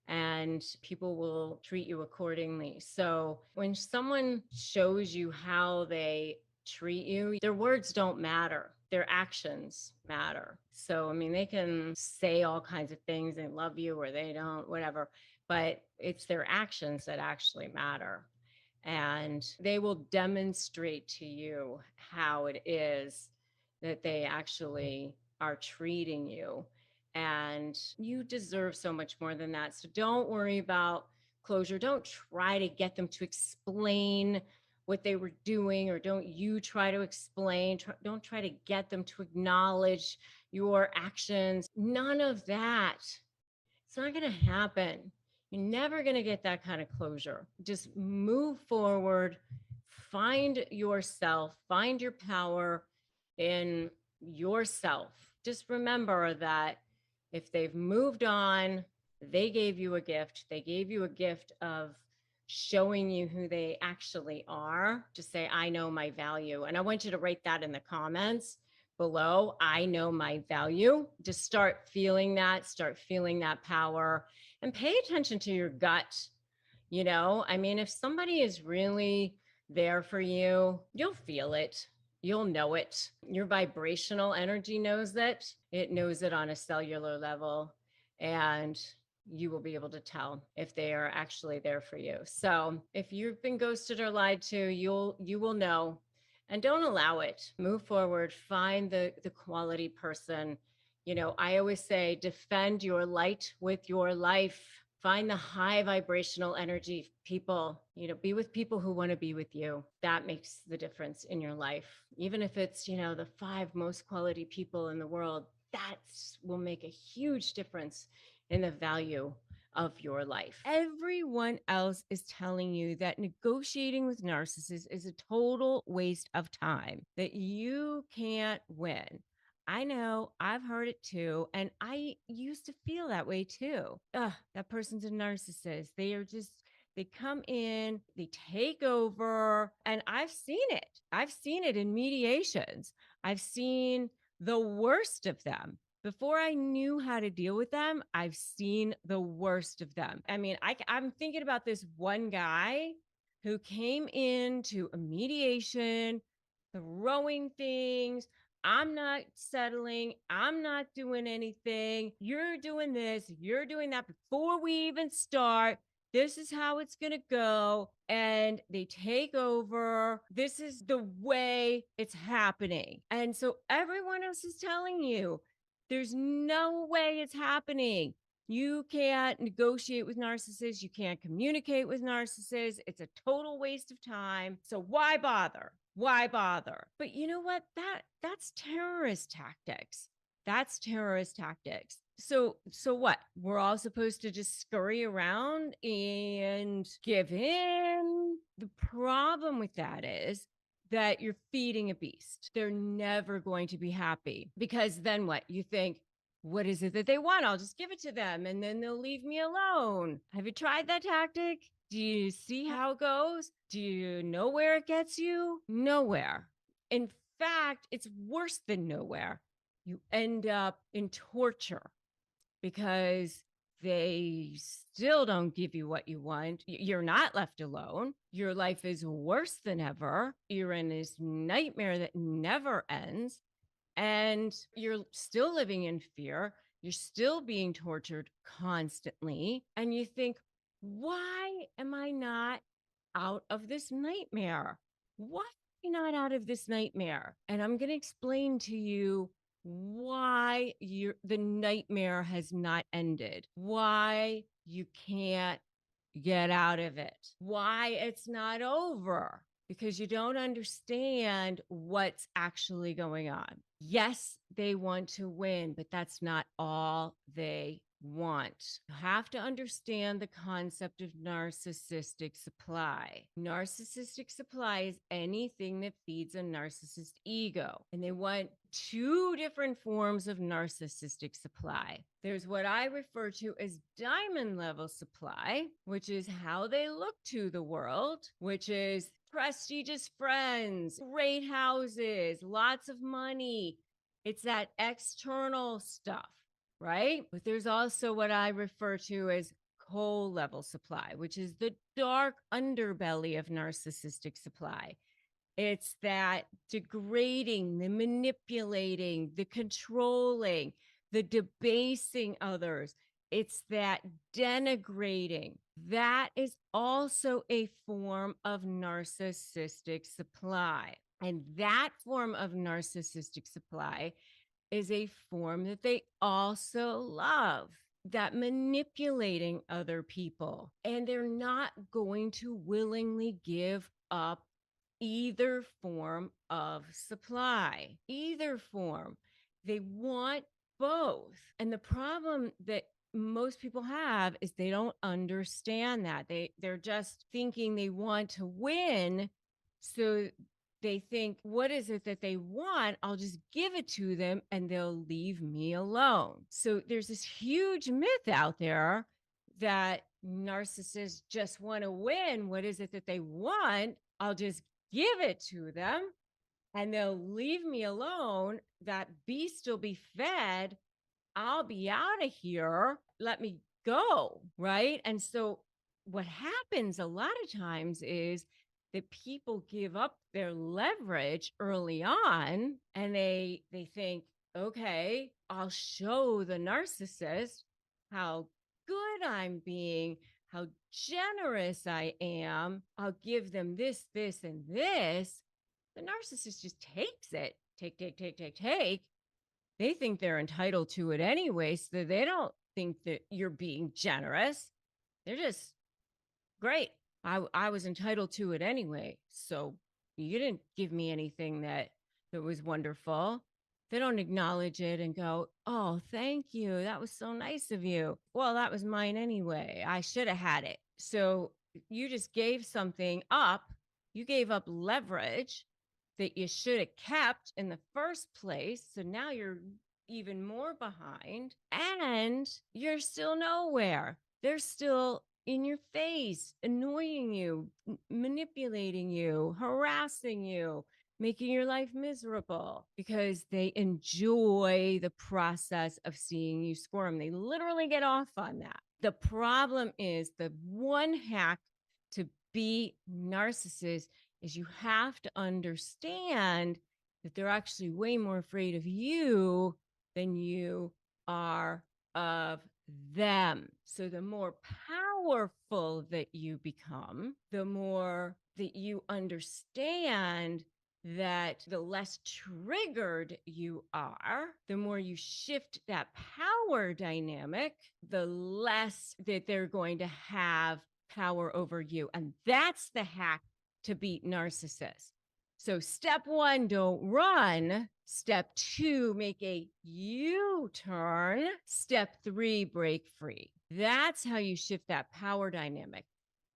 and people will treat you accordingly. So when someone shows you how they treat you, their words don't matter. Their actions matter. So, I mean, they can say all kinds of things, they love you or they don't, whatever, but it's their actions that actually matter. And they will demonstrate to you how it is that they actually are treating you. And you deserve so much more than that. So don't worry about closure. Don't try to get them to explain what they were doing, or don't you try to explain. Don't try to get them to acknowledge your actions. None of that. It's not going to happen. You're never going to get that kind of closure. Just move forward, find yourself, find your power in yourself. Just remember that if they've moved on, they gave you a gift. They gave you a gift of showing you who they actually are. Just say, I know my value. And I want you to write that in the comments below. I know my value. Just start feeling that power, and pay attention to your gut. I mean, if somebody is really there for you, you'll feel it. You'll know it. Your vibrational energy knows that. It knows it on a cellular level, and you will be able to tell if they are actually there for you. So if you've been ghosted or lied to, you will know. And don't allow it. Move forward, find the quality person. I always say, defend your light with your life. Find the high vibrational energy people. Be with people who want to be with you. That makes the difference in your life. Even if it's, the 5 most quality people in the world, that will make a huge difference in the value of your life. Everyone else is telling you that negotiating with narcissists is a total waste of time, that you can't win. I know, I've heard it too. And I used to feel that way too. Ugh, that person's a narcissist. They come in, they take over. And I've seen it. I've seen it in mediations. I've seen the worst of them. Before I knew how to deal with them, I've seen the worst of them. I mean, I'm thinking about this one guy who came into a mediation, throwing things. I'm not settling. I'm not doing anything. You're doing this. You're doing that before we even start. This is how it's going to go. And they take over. This is the way it's happening. And so everyone else is telling you, there's no way it's happening. You can't negotiate with narcissists. You can't communicate with narcissists. It's a total waste of time. So why bother? Why bother? But you know what? That's terrorist tactics. That's terrorist tactics. So what? We're all supposed to just scurry around and give in? The problem with that is that you're feeding a beast. They're never going to be happy, because then what? You think, what is it that they want? I'll just give it to them and then they'll leave me alone. Have you tried that tactic? Do you see how it goes? Do you know where it gets you? Nowhere. In fact, it's worse than nowhere. You end up in torture, because they still don't give you what you want. You're not left alone. Your life is worse than ever. You're in this nightmare that never ends. And you're still living in fear. You're still being tortured constantly. And you think, why am I not out of this nightmare? Why am I not out of this nightmare? And I'm going to explain to you why the nightmare has not ended, why you can't get out of it, why it's not over, because you don't understand what's actually going on. Yes, they want to win, but that's not all they want. You have to understand the concept of narcissistic supply. Narcissistic supply is anything that feeds a narcissist ego. And they want 2 different forms of narcissistic supply. There's what I refer to as diamond level supply, which is how they look to the world, which is prestigious friends, great houses, lots of money. It's that external stuff, right? But there's also what I refer to as coal level supply, which is the dark underbelly of narcissistic supply. It's that degrading, the manipulating, the controlling, the debasing others. It's that denigrating. That is also a form of narcissistic supply. And that form of narcissistic supply is a form that they also love, that manipulating other people. And they're not going to willingly give up either form of supply, either form. They want both. And the problem that most people have is they don't understand that. They're just thinking they want to win. So they think, what is it that they want? I'll just give it to them and they'll leave me alone. So there's this huge myth out there that narcissists just want to win. What is it that they want? I'll just give it to them and they'll leave me alone. That beast will be fed. I'll be out of here. Let me go. Right. And so what happens a lot of times is that people give up their leverage early on and they think, okay, I'll show the narcissist how good I'm being, how generous I am. I'll give them this, this, and this. The narcissist just takes it. Take, take, take, take, take. They think they're entitled to it anyway. So they don't think that you're being generous. They're just great. I was entitled to it anyway. So you didn't give me anything that was wonderful. They don't acknowledge it and go, oh, thank you. That was so nice of you. Well, that was mine anyway. I should have had it. So you just gave something up. You gave up leverage that you should have kept in the first place. So now you're even more behind and you're still nowhere. They're still in your face, annoying you, manipulating you, harassing you, making your life miserable because they enjoy the process of seeing you squirm. They literally get off on that. The problem is the one hack to be narcissist is you have to understand that they're actually way more afraid of you than you are of them. So the more powerful that you become, the more that you understand that the less triggered you are, the more you shift that power dynamic, the less that they're going to have power over you. And that's the hack to beat narcissists. So step one, don't run. Step two, make a U-turn. Step three, break free. That's how you shift that power dynamic,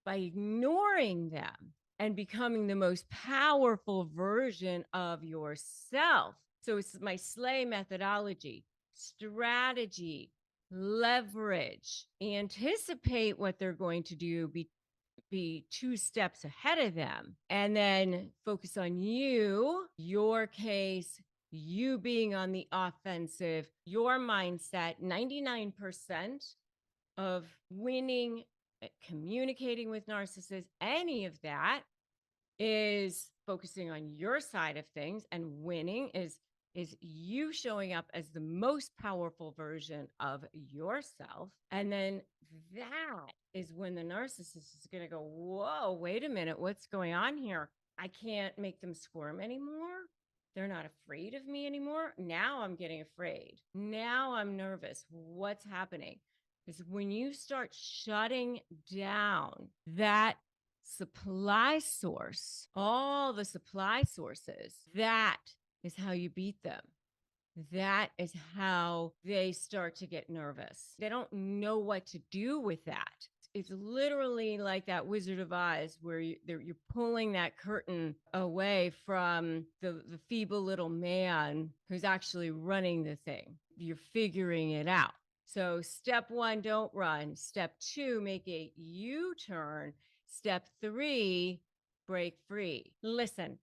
by ignoring them and becoming the most powerful version of yourself. So it's my SLAY methodology: strategy, leverage, anticipate what they're going to do, be 2 steps ahead of them, and then focus on you, your case, you being on the offensive, your mindset. 99% of winning, communicating with narcissists, any of that is focusing on your side of things, and winning is you showing up as the most powerful version of yourself. And then that is when the narcissist is going to go, whoa, wait a minute, what's going on here? I can't make them squirm anymore. They're not afraid of me anymore. Now I'm getting afraid. Now I'm nervous. What's happening? Because when you start shutting down that supply source, all the supply sources, that is how you beat them. That is how they start to get nervous. They don't know what to do with that. It's literally like that Wizard of Oz, where you're pulling that curtain away from the feeble little man who's actually running the thing. You're figuring it out. So step one, don't run. Step two, make a U-turn. Step three, break free. Listen,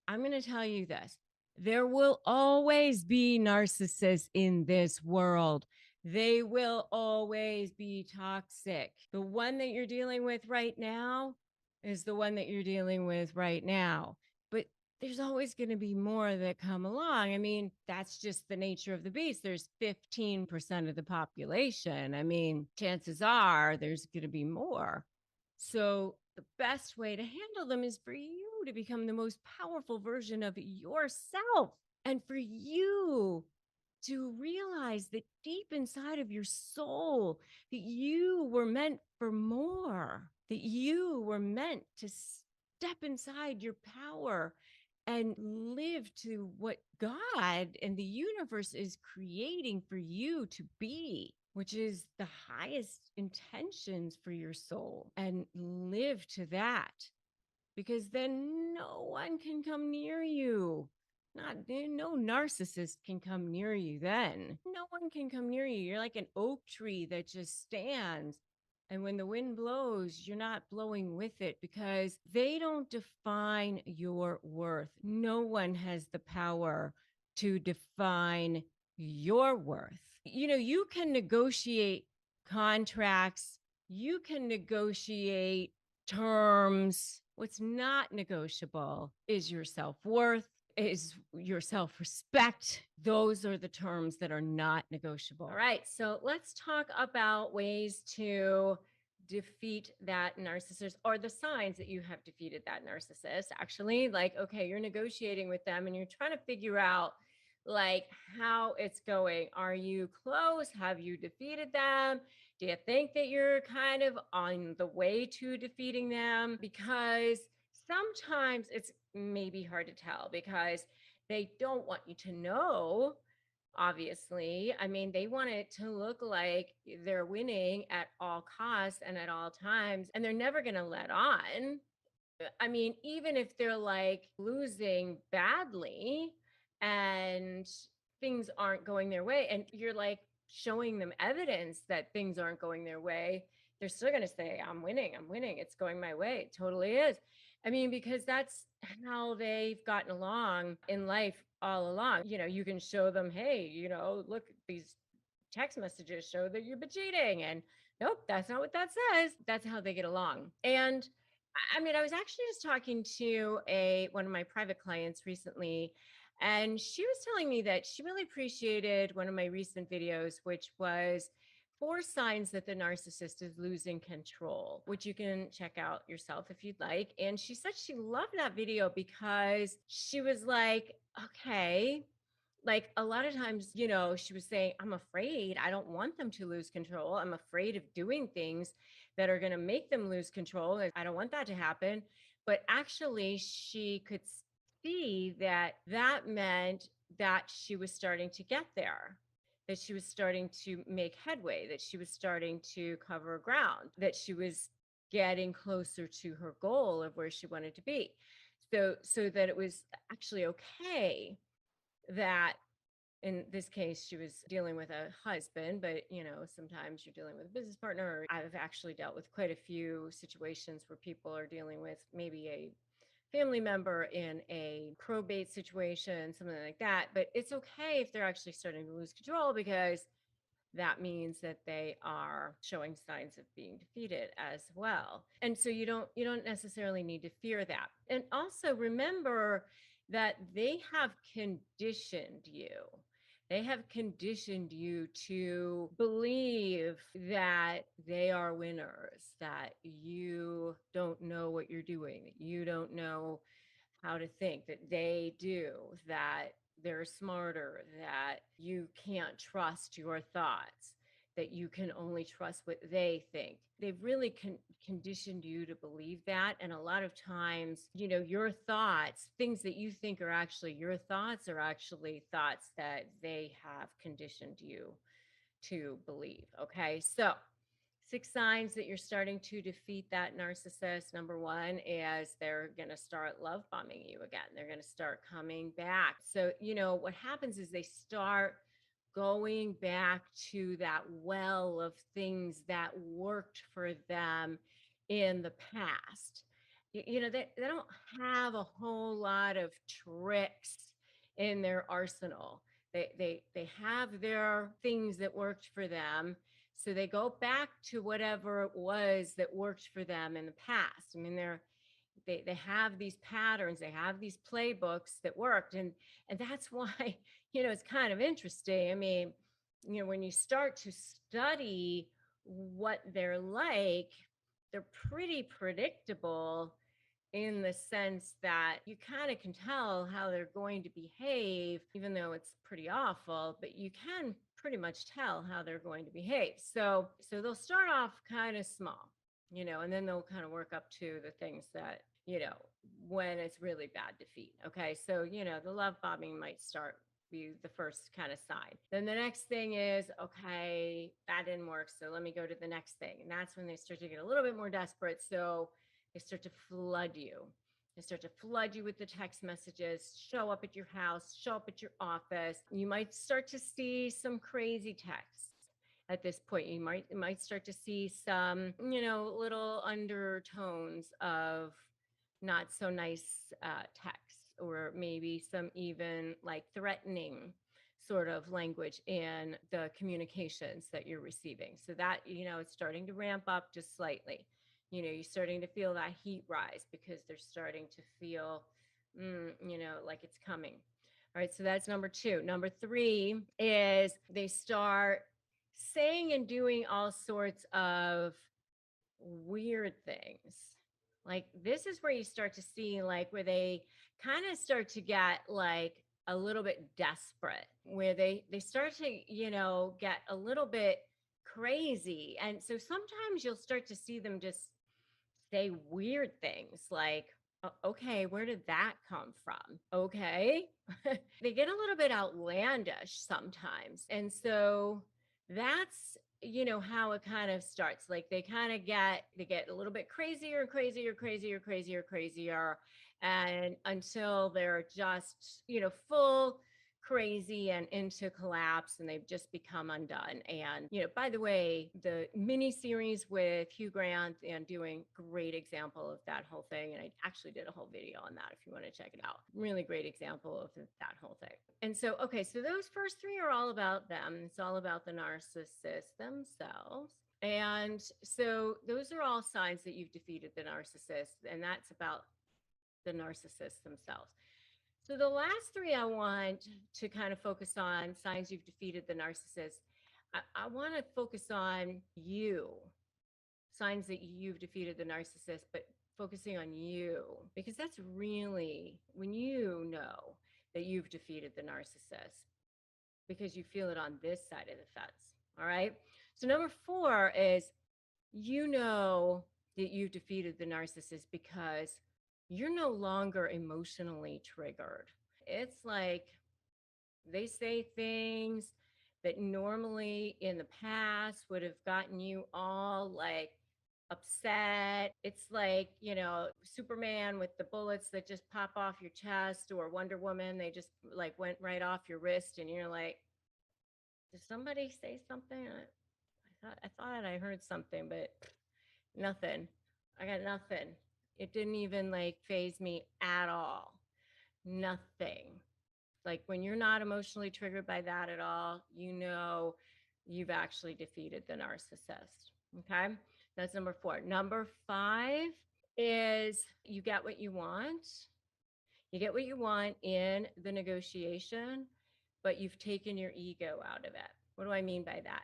I'm going to tell you this. There will always be narcissists in this world. They will always be toxic. The one that you're dealing with right now is the one that you're dealing with right now. But there's always going to be more that come along. I mean, that's just the nature of the beast. There's 15% of the population. I mean, chances are there's going to be more. So the best way to handle them is for you to become the most powerful version of yourself and for you to realize that deep inside of your soul that you were meant for more, that you were meant to step inside your power and live to what God and the universe is creating for you to be, which is the highest intentions for your soul, and live to that, because then no one can come near you. Not no narcissist can come near you then. No one can come near you. You're like an oak tree that just stands. And when the wind blows, you're not blowing with it because they don't define your worth. No one has the power to define your worth. You know, you can negotiate contracts, you can negotiate terms. What's not negotiable is your self worth, is your self respect. Those are the terms that are not negotiable. All right. So let's talk about ways to defeat that narcissist, or the signs that you have defeated that narcissist. Actually, like, okay, you're negotiating with them and you're trying to figure out like how it's going. Are you close? Have you defeated them? Do you think that you're kind of on the way to defeating them? Because sometimes it's maybe hard to tell because they don't want you to know, obviously. I mean, they want it to look like they're winning at all costs and at all times, and they're never going to let on. I mean, even if they're like losing badly and things aren't going their way, and you're like showing them evidence that things aren't going their way, they're still going to say, I'm winning, I'm winning, it's going my way. It totally is. I mean, because that's how they've gotten along in life all along. You know, you can show them, hey, you know, look, these text messages show that you've been cheating. And nope, that's not what that says. That's how they get along. And I mean, I was actually just talking to a one of my private clients recently, and she was telling me that she really appreciated one of my recent videos, which was 4 signs that the narcissist is losing control, which you can check out yourself if you'd like. And she said she loved that video because she was like, okay, like a lot of times, you know, she was saying, I'm afraid, I don't want them to lose control. I'm afraid of doing things that are going to make them lose control. And I don't want that to happen. But actually, she could see that that meant that she was starting to get there, that she was starting to make headway, that she was starting to cover ground, that she was getting closer to her goal of where she wanted to be. So that it was actually okay that in this case she was dealing with a husband, but you know, sometimes you're dealing with a business partner. Or I've actually dealt with quite a few situations where people are dealing with maybe a family member in a probate situation, something like that. But it's okay if they're actually starting to lose control, because that means that they are showing signs of being defeated as well. And so you don't necessarily need to fear that. And also remember that they have conditioned you. They have conditioned you to believe that they are winners, that you don't know what you're doing, that you don't know how to think, that they do, that they're smarter, that you can't trust your thoughts, that you can only trust what they think. They've really conditioned you to believe that. And a lot of times, you know, your thoughts, things that you think are actually your thoughts, are actually thoughts that they have conditioned you to believe. Okay. So, 6 signs that you're starting to defeat that narcissist. Number one is they're going to start love bombing you again. They're going to start coming back. So, you know, what happens is they start going back to that well of things that worked for them in the past. You know, they don't have a whole lot of tricks in their arsenal. They have their things that worked for them, so they go back to whatever it was that worked for them in the past. I mean, they have these patterns, they have these playbooks that worked, and that's why it's kind of interesting. I mean, when you start to study what they're like, they're pretty predictable in the sense that you kind of can tell how they're going to behave, even though it's pretty awful, but you can pretty much tell how they're going to behave. So they'll start off kind of small, and then they'll kind of work up to the things that, when it's really bad defeat. Okay. So, the love bombing might start be the first kind of sign. Then the next thing is, okay, that didn't work. So let me go to the next thing. And that's when they start to get a little bit more desperate. So they start to flood you. They start to flood you with the text messages, show up at your house, show up at your office. You might start to see some crazy texts. At this point, you might start to see some, little undertones of not so nice texts, or maybe some even like threatening sort of language in the communications that you're receiving. So that, it's starting to ramp up just slightly. You're starting to feel that heat rise because they're starting to feel, like it's coming. All right. So that's number two. Number three is they start saying and doing all sorts of weird things. Like, this is where you start to see, like, where they kind of start to get like a little bit desperate, where they start to, get a little bit crazy. And so sometimes you'll start to see them just say weird things like, Okay, where did that come from? Okay. They get a little bit outlandish sometimes. And so that's, how it kind of starts. Like they get a little bit crazier and crazier, crazier, crazier, crazier. And until they're just, full crazy and into collapse, and they've just become undone. And by the way, the mini series with Hugh Grant and doing great example of that whole thing, and I actually did a whole video on that if you want to check it out. Really great example of that whole thing. And so, okay, so those first three are all about them. It's all about the narcissist themselves. And so those are all signs that you've defeated the narcissist, and that's about the narcissists themselves. So the last three I want to kind of focus on signs you've defeated the narcissist. I want to focus on you, signs that you've defeated the narcissist, but focusing on you, because that's really when you know that you've defeated the narcissist, because you feel it on this side of the fence. All right. So number four is, that you've defeated the narcissist because you're no longer emotionally triggered. It's like they say things that normally in the past would have gotten you all like upset. It's like, Superman with the bullets that just pop off your chest, or Wonder Woman, they just like went right off your wrist, and you're like, did somebody say something? I thought I heard something, but nothing. I got nothing. It didn't even like phase me at all. Nothing. Like, when you're not emotionally triggered by that at all, you've actually defeated the narcissist. Okay. That's number four. Number five is you get what you want. You get what you want in the negotiation, but you've taken your ego out of it. What do I mean by that?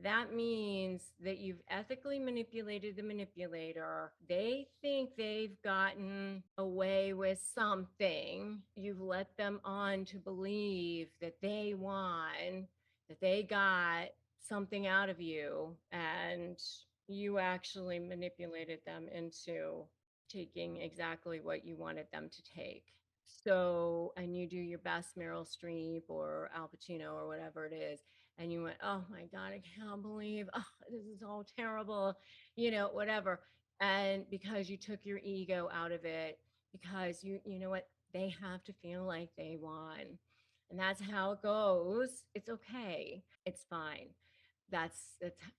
That means that you've ethically manipulated the manipulator. They think they've gotten away with something. You've let them on to believe that they won, that they got something out of you, and you actually manipulated them into taking exactly what you wanted them to take. So, and you do your best Meryl Streep or Al Pacino or whatever it is, and you went, oh my God, I can't believe, oh, this is all terrible, whatever. And because you took your ego out of it, because you know what, they have to feel like they won. And that's how it goes. It's okay. It's fine. That's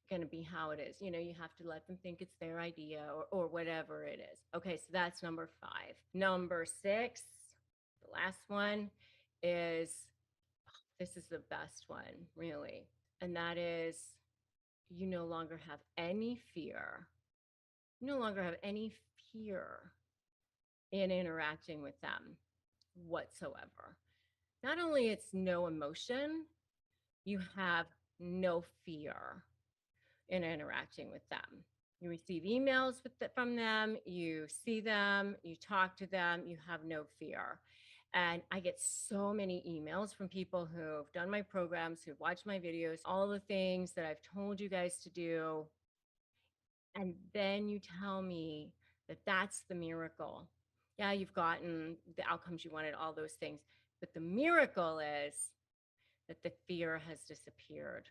going to be how it is. You have to let them think it's their idea, or whatever it is. Okay, so that's number five. Number six, the last one, is This is the best one, really. And that is, you no longer have any fear. You no longer have any fear in interacting with them whatsoever. Not only it's no emotion, you have no fear in interacting with them. You receive emails from them, you see them, you talk to them, you have no fear. And I get so many emails from people who've done my programs, who've watched my videos, all the things that I've told you guys to do. And then you tell me that that's the miracle. Yeah, you've gotten the outcomes you wanted, all those things. But the miracle is that the fear has disappeared.